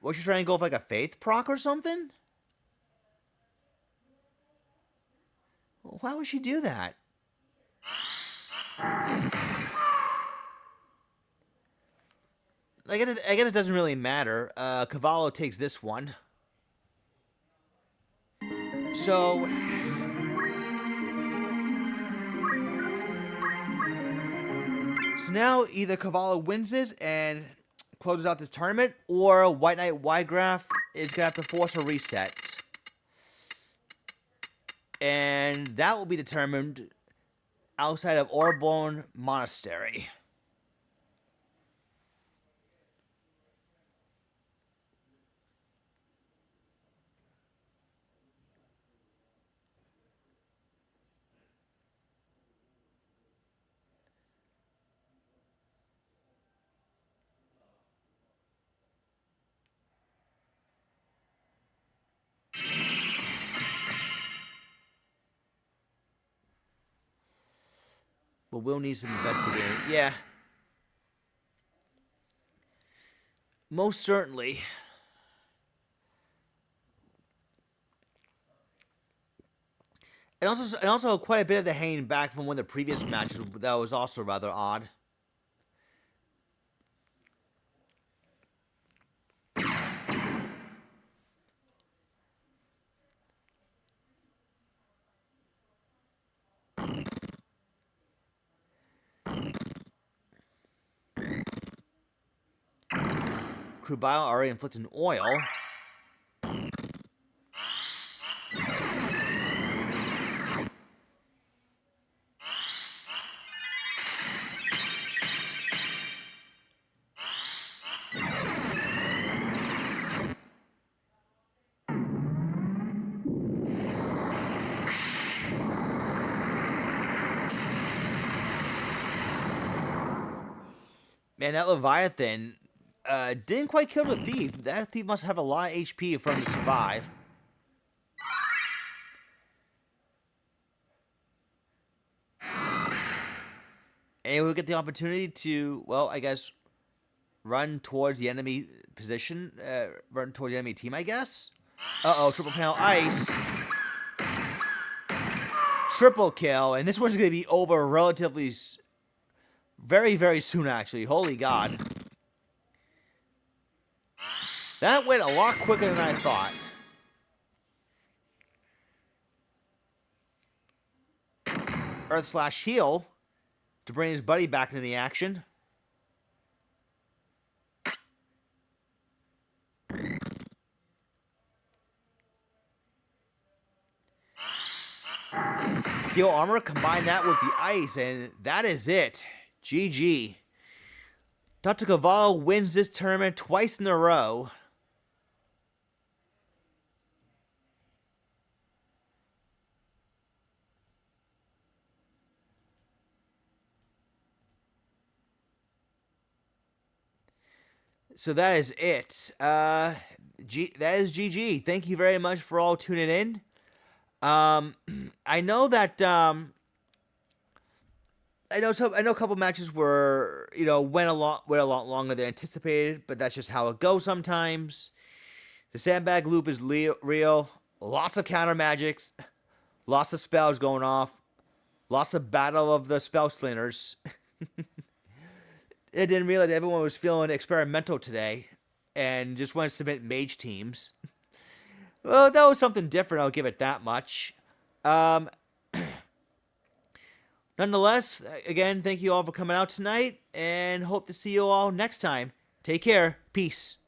Was she trying to go with like a faith proc or something? Why would she do that? I guess it doesn't really matter. Carvalho takes this one. So now either Carvalho wins this and closes out this tournament, or White Knight Wygraph is gonna have to force a reset. And that will be determined outside of Orborn Monastery. But we'll need some investigating. Yeah. Most certainly. And also quite a bit of the hanging back from one of the previous matches that was also rather odd. Carvalho already inflicting oil. Man, that Leviathan didn't quite kill the thief. That thief must have a lot of HP for him to survive. And we'll get the opportunity to, well, I guess, run towards the enemy position, run towards the enemy team, I guess. Uh-oh, triple panel ice. Triple kill, and this one's going to be over relatively, very, very soon, actually. Holy God. That went a lot quicker than I thought. Earth/heal to bring his buddy back into the action. Steel armor, combine that with the ice, and that is it. GG. Dr. Carvalho wins this tournament twice in a row. So that is it. That is GG. Thank you very much for all tuning in. I know that I know a couple matches were went a lot longer than anticipated, but that's just how it goes sometimes. The sandbag loop is real. Lots of counter magics, lots of spells going off, lots of battle of the spell slingers. I didn't realize everyone was feeling experimental today and just wanted to submit mage teams. Well, that was something different, I'll give it that much. Nonetheless, again, thank you all for coming out tonight, and hope to see you all next time. Take care. Peace.